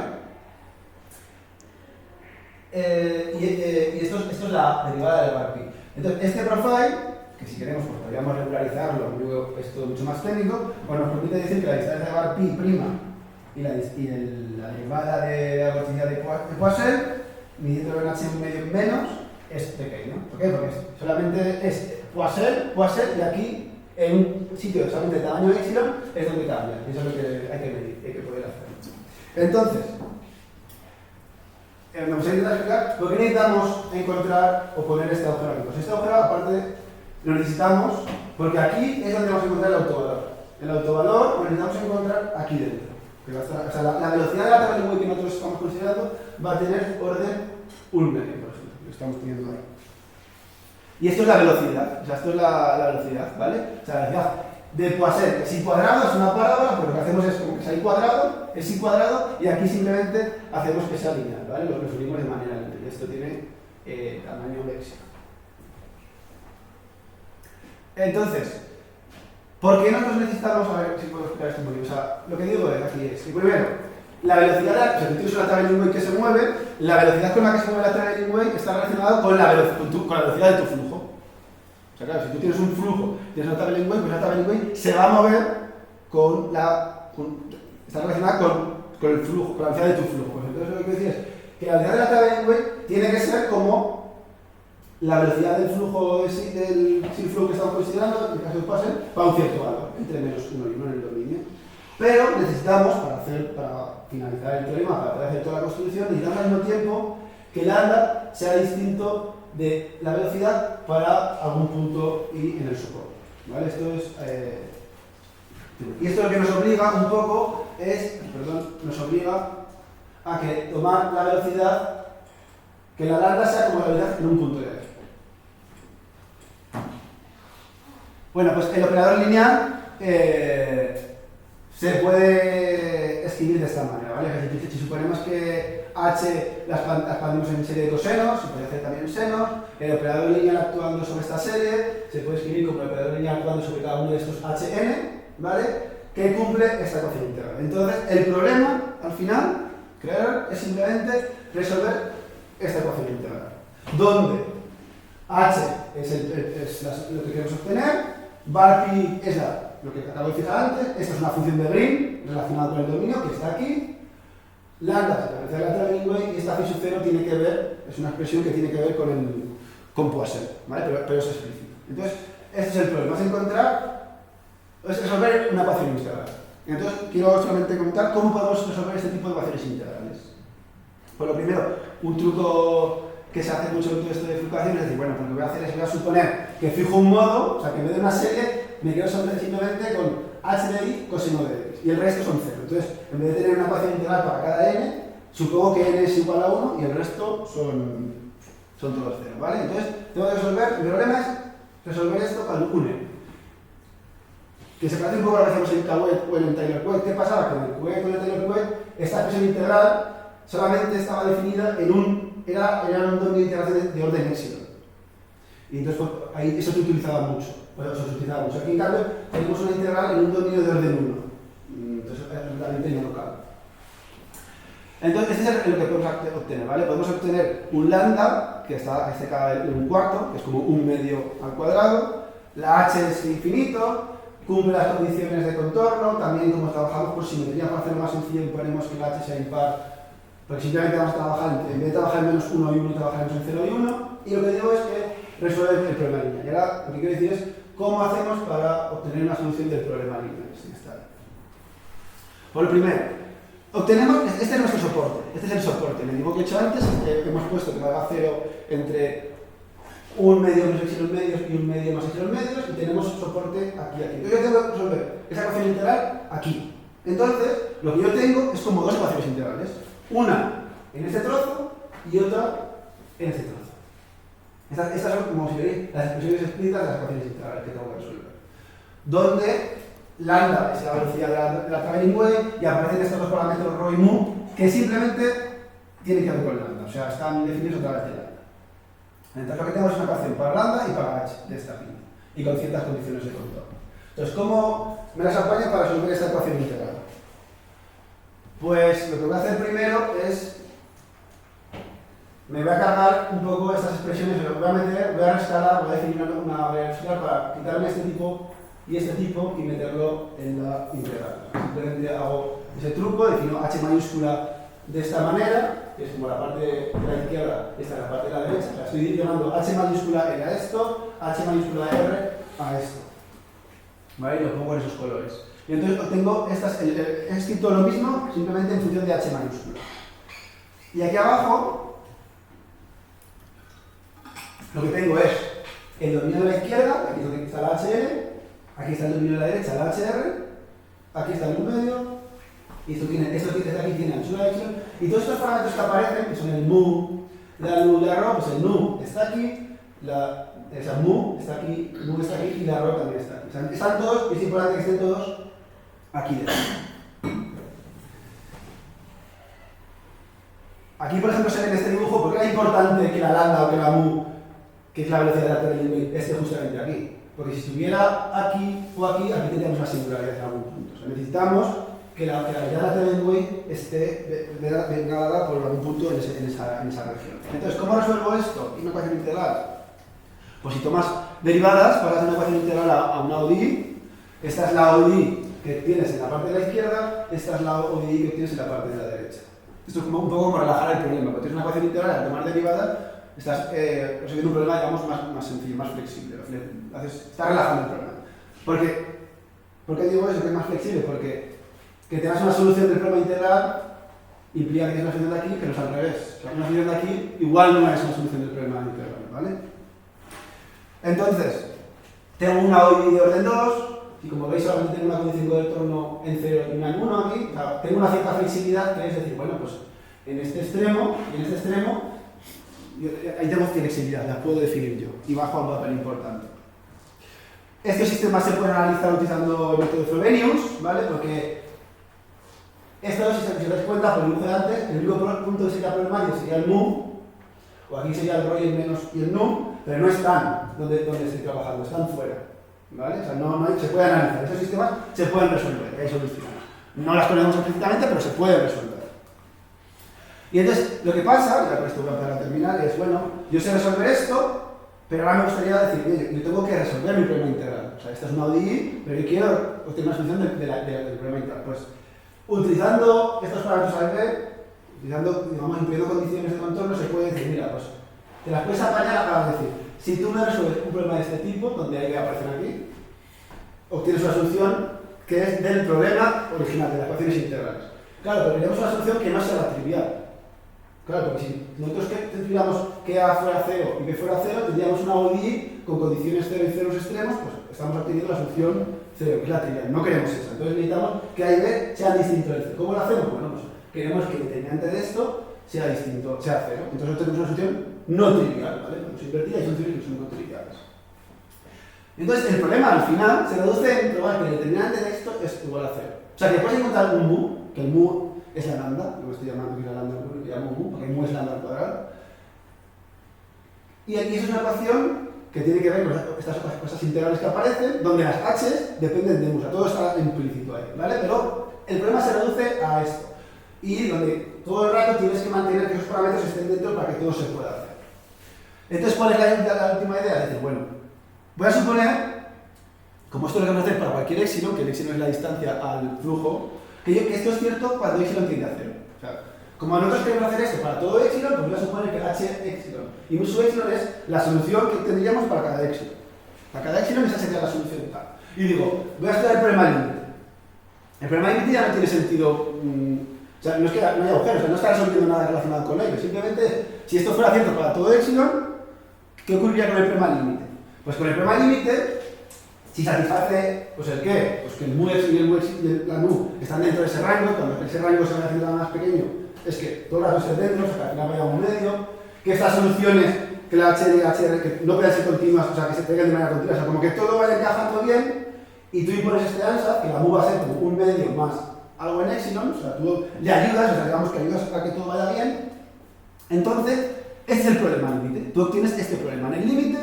[SPEAKER 3] Y esto es la derivada de bar pi. Entonces, este profile, que si queremos pues podríamos regularizarlo, luego esto mucho más técnico, pues nos permite decir que la distancia de bar pi prima y la derivada de la velocidad de Poisson, midiéndolo en h medio menos, es pequeño. ¿Por qué? Porque solamente es Poisson y aquí en un sitio solamente de tamaño epsilon es donde cambia. Eso es lo que hay que medir, hay que poder hacer. Entonces, me gustaría intentar explicar por qué necesitamos encontrar o poner este agujero aquí. Pues este agujero, aparte, lo necesitamos porque aquí es donde vamos a encontrar el autovalor. El autovalor lo necesitamos encontrar aquí dentro. Que va a estar, o sea, la velocidad de la tabla de Wii que nosotros estamos considerando va a tener orden 1 medio, por ejemplo, que estamos teniendo ahí. Y esto es la velocidad, o sea, esto es la velocidad, ¿vale? O sea, la velocidad de Poisson es i cuadrado, es una parábola, pero lo que hacemos es como que es i cuadrado, y aquí simplemente hacemos que sea lineal, ¿vale? Lo referimos de manera lineal. Esto tiene tamaño léxico. Entonces, ¿por qué nosotros necesitamos, a ver si puedo explicar esto un poquito? O sea, lo que digo aquí es que primero, la velocidad, o sea, si tienes una traveling wave que se mueve, la velocidad con la que se mueve la traveling wave está relacionada con la velocidad de tu flujo. O sea, claro, si tú tienes un flujo, tienes una traveling wave, pues la traveling wave se va a mover está relacionada con el flujo, con la velocidad de tu flujo. Pues entonces lo que quiero decir es que la velocidad de la traveling wave tiene que ser como la velocidad del flujo del flujo que estamos considerando, en el caso de Poisson, para un cierto valor, entre menos 1 y 1 en el dominio. Pero necesitamos, para finalizar el teorema, para poder hacer toda la construcción, necesitamos al mismo tiempo que lambda sea distinto de la velocidad para algún punto y en el soporte. ¿Vale? Esto es, y esto lo que nos obliga un poco nos obliga a que tomar la velocidad, que la lambda sea como la velocidad en un punto de ahí. Bueno, pues el operador lineal se puede escribir de esta manera, ¿vale? Es decir, si suponemos que h la expandimos en serie de cosenos, se puede hacer también en senos, el operador lineal actuando sobre esta serie se puede escribir como el operador lineal actuando sobre cada uno de estos hn, ¿vale? Que cumple esta ecuación integral. Entonces, el problema, al final, es simplemente resolver esta ecuación integral, donde h es lo que queremos obtener, Bar-Pi es lo que acabo de fijar antes. Esta es una función de Green relacionada con el dominio que está aquí. Lambda es la velocidad de la traveling wave y esta phi sub 0 tiene que ver, es una expresión que tiene que ver con Poisson, ¿vale? Pero es explícito. Entonces, este es el problema, es resolver una ecuación integral. Entonces, quiero solamente comentar cómo podemos resolver este tipo de ecuaciones integrales. Pues lo primero, un truco que se hace mucho en todo esto de fluctuación es decir, bueno, pues lo que voy a hacer es voy a suponer que fijo un modo, o sea, que en vez de una serie me quedo simplemente con h de i coseno de x y el resto son 0. Entonces, en vez de tener una ecuación integral para cada n, supongo que n es igual a 1 y el resto son todos 0, ¿vale? Entonces, tengo que resolver, mi problema es resolver esto con un n. Que se parece un poco a lo que hacemos en Kawet o en Taylor-Cuet. ¿Qué pasaba? Que en el Cuet o en el Taylor-Cuet esta expresión integral solamente estaba definida en era un dominio de integración de orden epsilon. Y entonces pues, ahí eso se utilizaba mucho. Aquí en cambio tenemos una integral en un dominio de orden 1. Entonces realmente ya no cabe. Entonces este es lo que podemos obtener, ¿vale? Podemos obtener un lambda, que está en un cuarto, que es como un medio al cuadrado. La h es infinito, cumple las condiciones de contorno. También como trabajamos por simetría, para hacerlo más sencillo, ponemos que la h sea impar. Porque simplemente vamos a trabajar, en vez de trabajar en menos 1 y 1, trabajaremos en 0 y 1. Y lo que digo es que resuelve el problema lineal. Y ahora lo que quiero decir es cómo hacemos para obtener una solución del problema lineal. Por lo primero, obtenemos, este es nuestro soporte, este es el soporte. En el dibujo que he hecho antes hemos puesto que valga 0 entre un medio menos epsilon medios y un medio más epsilon medios y tenemos soporte aquí. Entonces yo tengo que resolver esa ecuación integral aquí. Entonces, lo que yo tengo es como dos ecuaciones integrales. Una en este trozo y otra en este trozo. Estas son, como si veis, las expresiones explícitas de las ecuaciones integrales que tengo que resolver. Donde lambda es la velocidad de la traveling wave y aparecen estos dos parámetros ρ y mu que simplemente tienen que ver con lambda, o sea, están definidos a través de lambda. Entonces lo que tenemos es una ecuación para lambda y para h de esta pinta y con ciertas condiciones de contorno. Entonces, ¿cómo me las apaño para resolver esta ecuación integral? Pues lo que voy a hacer primero es, me voy a cargar un poco estas expresiones, lo que voy a meter, voy a rescalar, voy a definir una variable para quitarme este tipo y este tipo y meterlo en la integral. Simplemente hago ese truco, defino h mayúscula de esta manera, que es como la parte de la izquierda, esta es la parte de la derecha, o sea, estoy llamando h mayúscula r a esto, h mayúscula r a esto. ¿Vale? Y lo pongo en esos colores. Y entonces obtengo he escrito lo mismo, simplemente en función de h mayúscula. Y aquí abajo, lo que tengo es el dominio de la izquierda, aquí es donde está la hl, aquí está el dominio de la derecha, la hr, aquí está el u medio, y esto de aquí tiene anchura epsilon, y todos estos parámetros que aparecen, que son el mu, la nu, la rho, pues el nu está aquí, mu está aquí y la rho también está aquí. O sea, están todos, y es importante que estén todos aquí dentro. Aquí, por ejemplo, se ve en este dibujo porque era importante que la lambda o que la mu, que es la velocidad de la traveling wave, esté justamente aquí. Porque si estuviera aquí o aquí, aquí tendríamos una singularidad en algún punto. O sea, necesitamos que la velocidad de la traveling wave esté dada por algún punto en esa región. Entonces, ¿cómo resuelvo esto? ¿Una ecuación integral? Pues si tomas derivadas, para hacer una ecuación integral a una ODI, esta es la ODI que tienes en la parte de la izquierda, esta es la ODI que tienes en la parte de la derecha. Esto es como un poco como relajar el problema. Cuando tienes una ecuación integral, al tomar derivadas, estás resolviendo un problema, digamos, más sencillo, más flexible. Estás relajando el problema. ¿Por qué digo eso, que es más flexible? Porque que tengas una solución del problema integral implica que tienes una solución de aquí, pero es al revés. O sea, una solución de aquí igual no es una solución del problema integral, ¿vale? Entonces, tengo una ODI de orden 2, y como veis solamente tengo una condición de contorno en 0 y una en 1 aquí, o sea, tengo una cierta flexibilidad, que es decir, bueno, pues en este extremo y en este extremo, ahí tengo flexibilidad, la puedo definir yo, y bajo un papel importante. Estos sistemas se pueden analizar utilizando el método de Frobenius, ¿vale? Porque esto, si os dais cuenta, por el dibujo de antes, el único punto que sería problemático sería el mu, o aquí sería el rho y el menos y el nu, pero no están donde estoy trabajando, están fuera, ¿vale? O sea, se puede analizar, esos sistemas se pueden resolver, hay soluciones. No las ponemos explícitamente, pero se pueden resolver. Y entonces, lo que pasa, ya con esto voy a empezar a terminar, es, bueno, yo sé resolver esto, pero ahora me gustaría decir, oye, yo tengo que resolver mi problema integral. O O sea, esta es una ODI, pero yo quiero obtener una solución del problema integral. Pues, utilizando estos parámetros A y B, incluyendo condiciones de contorno, se puede decir, mira, pues, te las puedes apañar para decir, si tú me resuelves un problema de este tipo, donde hay que aparecer aquí, obtienes una solución que es del problema original, de las ecuaciones integrales. Claro, pero queremos una solución que no sea la trivial. Claro, porque si nosotros tendríamos que A fuera 0 y B fuera 0, tendríamos una ODI con condiciones 0 y 0 extremos, pues estamos obteniendo la solución 0, que es la trivial. No queremos esa. Entonces necesitamos que A y B sean distintos del 0. ¿Cómo lo hacemos? Bueno, pues queremos que el determinante de esto sea distinto, sea 0. Entonces tenemos una solución no trivial, ¿vale? Vamos a invertir, hay soluciones que son no triviales. Entonces el problema al final se reduce en probar que el determinante de esto es igual a 0. O sea, que puedes encontrar un mu, que el mu es la lambda, lo que estoy llamando aquí la lambda, lo llamo mu, porque mu es lambda al cuadrado. Y aquí es una ecuación que tiene que ver con estas cosas integrales que aparecen, donde las h's dependen de mu, o sea, todo está implícito ahí, ¿vale? Pero el problema se reduce a esto. Y donde todo el rato tienes que mantener que esos parámetros estén dentro para que todo se pueda hacer. Entonces, ¿cuál es la última idea? Decir, bueno, voy a suponer, como esto lo que vamos a hacer para cualquier éxito, que el éxito es la distancia al flujo, que esto es cierto cuando éxito tiende a 0. O sea, como nosotros queremos hacer esto para todo éxito, pues voy a suponer que h éxito y mu sub éxito es la solución que tendríamos para cada éxito. Para cada éxito esa sería la solución tal. Y digo, voy a estudiar el problema límite. El problema límite ya no tiene sentido. O sea, no es que no haya agujeros, o sea, no está resolviendo nada relacionado con ello. Simplemente, si esto fuera cierto para todo éxito, ¿qué ocurriría con el problema límite? Pues con el problema límite, si satisface, pues el qué, pues que el mu y el mu y la mu están dentro de ese rango, cuando ese rango se va haciendo más pequeño, es que todo el rato esté dentro, o sea, que al final vaya a un medio, que estas soluciones, que la H y la HR, que no puedan ser continuas, o sea, que se traigan de manera continua, o sea, como que todo vaya encajando bien, y tú impones este ANSA, que la mu va a ser como un medio más algo en epsilon, o sea, tú le ayudas, o sea, digamos que ayudas a que todo vaya bien. Entonces, este es el problema límite. Tú obtienes este problema. En el límite,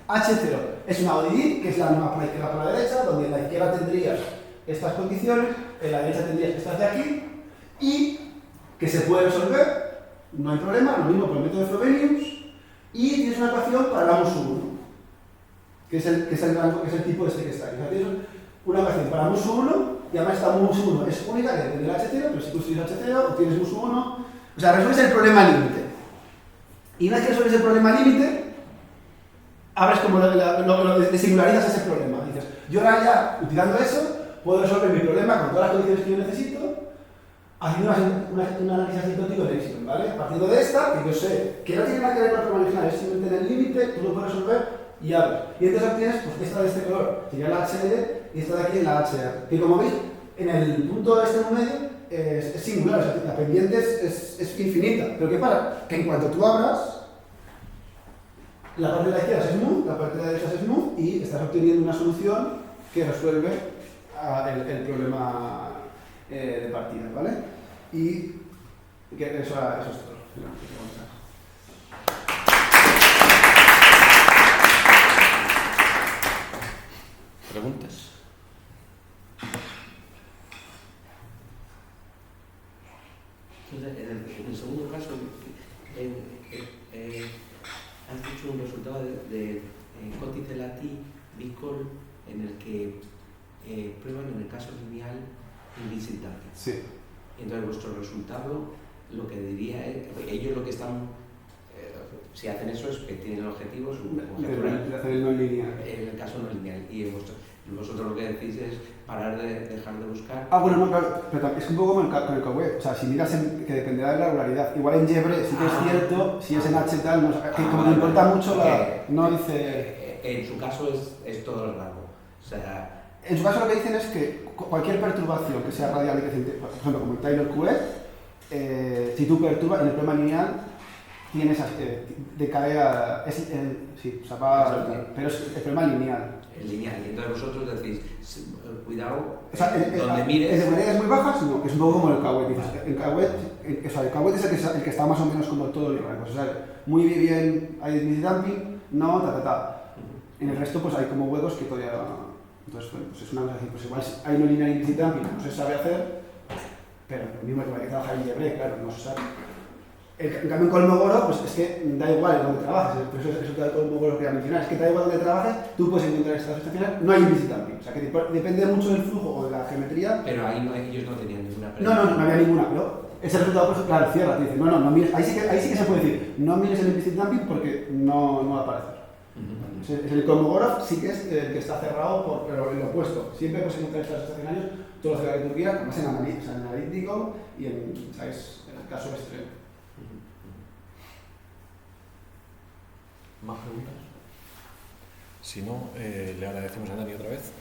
[SPEAKER 3] H0 es una ODI, que es la misma para la izquierda para la derecha, donde en la izquierda tendrías estas condiciones, en la derecha tendrías estas de aquí, y que se puede resolver, no hay problema, lo mismo por el método de Frobenius, y tienes una ecuación para la mu sub 1, que es el tipo este que está aquí. O sea, tienes una ecuación para mu sub 1, y además esta mu sub 1 es única, que depende del H0, pero si tú estudias H0, obtienes mu sub 1. O sea, resuelves el problema límite. Y una vez que resuelves el problema límite, abres como desingularizas ese problema. Dices, yo ahora ya, utilizando eso, puedo resolver mi problema con todas las condiciones que yo necesito, haciendo un análisis asintótico de éxito, ¿vale? Partiendo de esta, que yo sé que no tiene nada que ver con el problema original, es simplemente en el límite, tú lo puedes resolver y abres. Y entonces obtienes, pues, esta de este color, sería la HL, y esta de aquí en la HR. Que como veis, en el punto este en medio es singular, o sea, la pendiente es infinita. Pero ¿qué pasa? Que en cuanto tú abras, la parte de la izquierda es smooth, la parte de la derecha es smooth, y estás obteniendo una solución que resuelve el problema de partida, ¿vale? Y que eso es todo.
[SPEAKER 1] ¿Preguntas? Entonces, en el segundo caso, has dicho un resultado de Cotticelati Bicol en el que prueban en el caso lineal implicit dumping.
[SPEAKER 3] Sí.
[SPEAKER 1] Entonces, vuestro resultado, lo que diría es, ellos lo que están, si hacen eso es que tienen el objetivo
[SPEAKER 3] de hacer el no lineal.
[SPEAKER 1] En el caso no lineal. Y vosotros lo que decís es parar de dejar de buscar.
[SPEAKER 3] Bueno, no, claro, pero es un poco como con el CAUE. O sea, si miras que dependerá de la regularidad. Igual en Yebre sí que es cierto, si es en H tal, que como le importa mucho no dice.
[SPEAKER 1] En su caso es todo el rango. O sea,
[SPEAKER 3] en su caso lo que dicen es que cualquier perturbación que sea radial y creciente, por ejemplo, como el Taylor QE, si tú perturbas en el problema lineal, tienes decae a. Sí, o sea, pero es el problema lineal.
[SPEAKER 1] El lineal. Y entonces vosotros decís, cuidado,
[SPEAKER 3] o sea,
[SPEAKER 1] donde mires.
[SPEAKER 3] El de manera es muy baja, sino que es un poco como el Cauet. El Cauet es el que está más o menos como todo el rango. O sea, muy bien, hay implicit dumping, no, En el resto, pues hay como huecos que todavía. Entonces, bueno, pues es una cosa así. Pues igual hay no lineal implicit dumping, no se sabe hacer, pero lo mismo que hay que trabajar en Yebre, claro, no se sabe. En cambio, en Kolmogorov, pues es que da igual donde trabajes, por eso es el Kolmogorov que quería mencionar, es que da igual donde trabajes, tú puedes encontrar estados estacionarios, no hay implicit dumping, o sea que depende mucho del flujo o de la geometría.
[SPEAKER 1] Pero ahí no, ellos no tenían ninguna
[SPEAKER 3] No había ninguna, pero ese resultado, por ejemplo, claro, cierra, te dice, no mires, ahí sí que se puede decir, no mires el implicit dumping porque no va a aparecer. El Kolmogorov sí que es el que está cerrado por el opuesto. Siempre puedes encontrar estados estacionarios, todo lo que de Turquía, además en analítico y en, ¿sabes?, en el caso extremo.
[SPEAKER 2] ¿Más preguntas? Si no, le agradecemos a Dani otra vez.